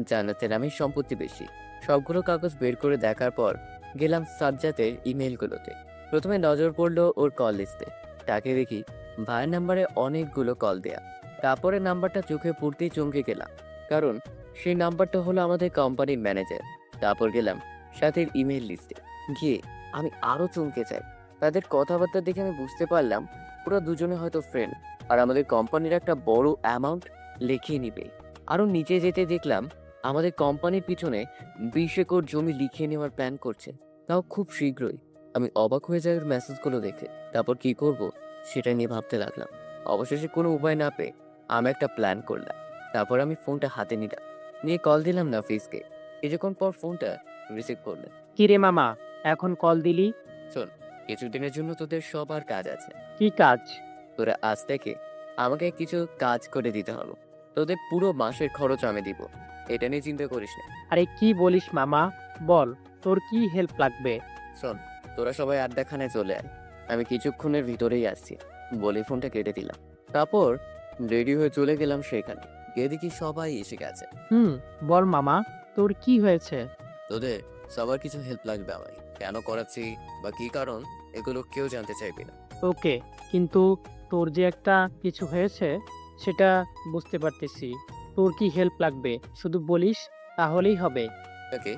জান্নাতের নামে সম্পত্তি বেশি। সবগুলো কাগজ বের করে দেখার পর গেলাম সাজ্জাদের ইমেলগুলোতে। প্রথমে নজর পড়লো ওর কল লিস্টে। তাকে দেখি ভাইয়ের নাম্বারে অনেকগুলো কল দেয়া। তারপরে নাম্বারটা চোখে পড়তেই চমকে গেলাম, কারণ সেই নাম্বারটা হলো আমাদের কোম্পানির ম্যানেজার। তারপর গেলাম সাথের ইমেল লিস্টে। গিয়ে আমি আরো চমকে যাই। তাদের কথাবার্তা দেখে আমি বুঝতে পারলাম ওরা দুজনে হয়তো ফ্রেন্ড, আর আমাদের কোম্পানির একটা বড় অ্যামাউন্ট লিখে নিবে। আরো নিচে যেতে দেখলাম আমাদের কোম্পানির পিছনে 20 একর জমি লিখে নেওয়ার প্ল্যান করছে, তাও খুব শীঘ্রই। আমি অবাক হয়ে যাই ওর মেসেজগুলো দেখে। তারপর কি করব সেটা নিয়ে ভাবতে লাগলাম। অবশেষে কোনো উপায় না পেয়ে আমি একটা প্ল্যান করলাম। তারপর আমি ফোনটা হাতে নিলাম, নিয়ে কল দিলাম নাফিজকে। কিছুক্ষণ পর ফোনটা রিসিভ করলেন। কি রে মামা, এখন কল দিলি? শোন, কিছুদিনের জন্য তোদের সবার কাজ আছে। কি কাজ? তোরা আজ থেকে আমাকে কিছু কাজ করে দিতে হবে। তোদের পুরো মাসের খরচ আমি দিব, এটা নিয়ে চিন্তা করিস না। আরে কি বলিস মামা, বল তোর কি হেল্প লাগবে? শোন, তোরা সবাই আড্ডাখানায় চলে আয়, আমি কিছুক্ষণের ভিতরেই আসছি। বলে ফোনটা কেটে দিলাম। তারপর রেডি হয়ে চলে গেলাম সেখানে। গিয়ে দেখি সবাই এসে গেছে। বল মামা, তোর কি হয়েছে? তোদের সবার কিছু হেল্প লাগবে আমায়। কেন করাচ্ছি বা কি কারণ, এগুলো কেউ জানতে চাইবে না। ওকে, কিন্তু তোর যে একটা কিছু হয়েছে সেটা বুঝতে পারতেছি। তোর কি হেল্প লাগবে শুধু বলিস, তাহলেই হবে। ওকে,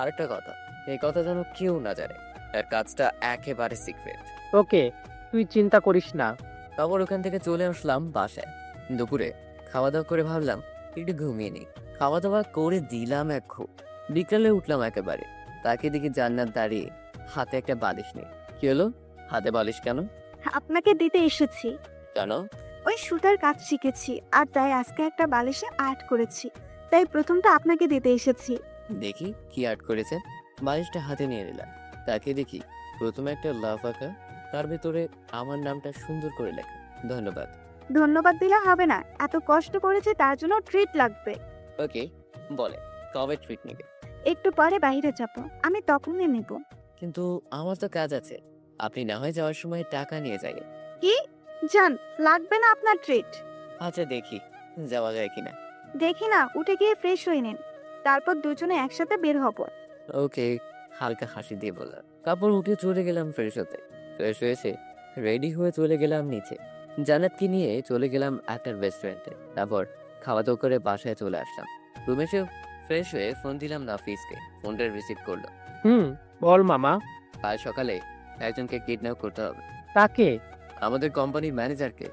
আরেকটা কথা, এই কথা যেন কেউ না জানে। তার কাজটা একেবারে সিক্রেট। ওকে, তুই চিন্তা করিস না। তারপর ওখান থেকে চলে আসলাম বাসায়। দুপুরে খাওয়া দাওয়া করে ভাবলাম একটু ঘুমিয়ে নিই। খাওয়া দাওয়া করে দিলাম এক ঘুম। বিকালে উঠলাম একেবারে। তাকে দেখি জান্নাত দাঁড়িয়ে, হাতে একটা বালিশ নেই। কি হলো, হাতে বালিশ কেন? আপনাকে দিতে এসেছি। কেন, ওই সুতার কাজ শিখেছি, আর তাই আজকে একটা বালিশে আর্ট করেছি, তাই প্রথমটা আপনাকে দিতে এসেছি। দেখি কি আর্ট করেছেন। বালিশটা হাতে নিয়ে নিলাম। তাকে দেখি প্রথমে একটা লাভ আঁকা, তার ভেতরে আমার নামটা সুন্দর করে লেখা। ধন্যবাদ। ধন্যবাদ দিলে হবে না, এত কষ্ট করেছি তার জন্য ট্রিট লাগবে। ওকে, বলে কবে ট্রিট নেবে? একটু পরে বাইরে যাব, আমি তখনই নেব। কিন্তু আমার তো কাজ আছে। আপনি না হয় যাওয়ার সময় টাকা নিয়ে যাই। কি? যান, লাগবে না আপনার ট্রিট। আচ্ছা দেখি যাওয়া যায় কিনা। দেখি না, উঠে গিয়ে ফ্রেশ হয়ে নিন, তারপর দুজনে একসাথে বের হব। ওকে, হালকা হাসি দিয়ে বললাম। কাপড় উঠে চলে গেলাম ফ্রেশ হতে। ফ্রেশ হয়েছে রেডি হয়ে চলে গেলাম নিচে। জান্নাতকে নিয়ে চলে গেলাম একটা রেস্টুরেন্টে। তারপর খাওয়া দাওয়া করে বাসায় চলে আসলাম। রুমে এসে ফ্রেশ হয়ে ফোন দিলাম নাফিসকে। ফোনটা রিসিভ করলো। বল মামা। কাল সকালে একজনকে কিডন্যাপ করতে হবে। তাকে? আমাদের কোম্পানির ম্যানেজারকে।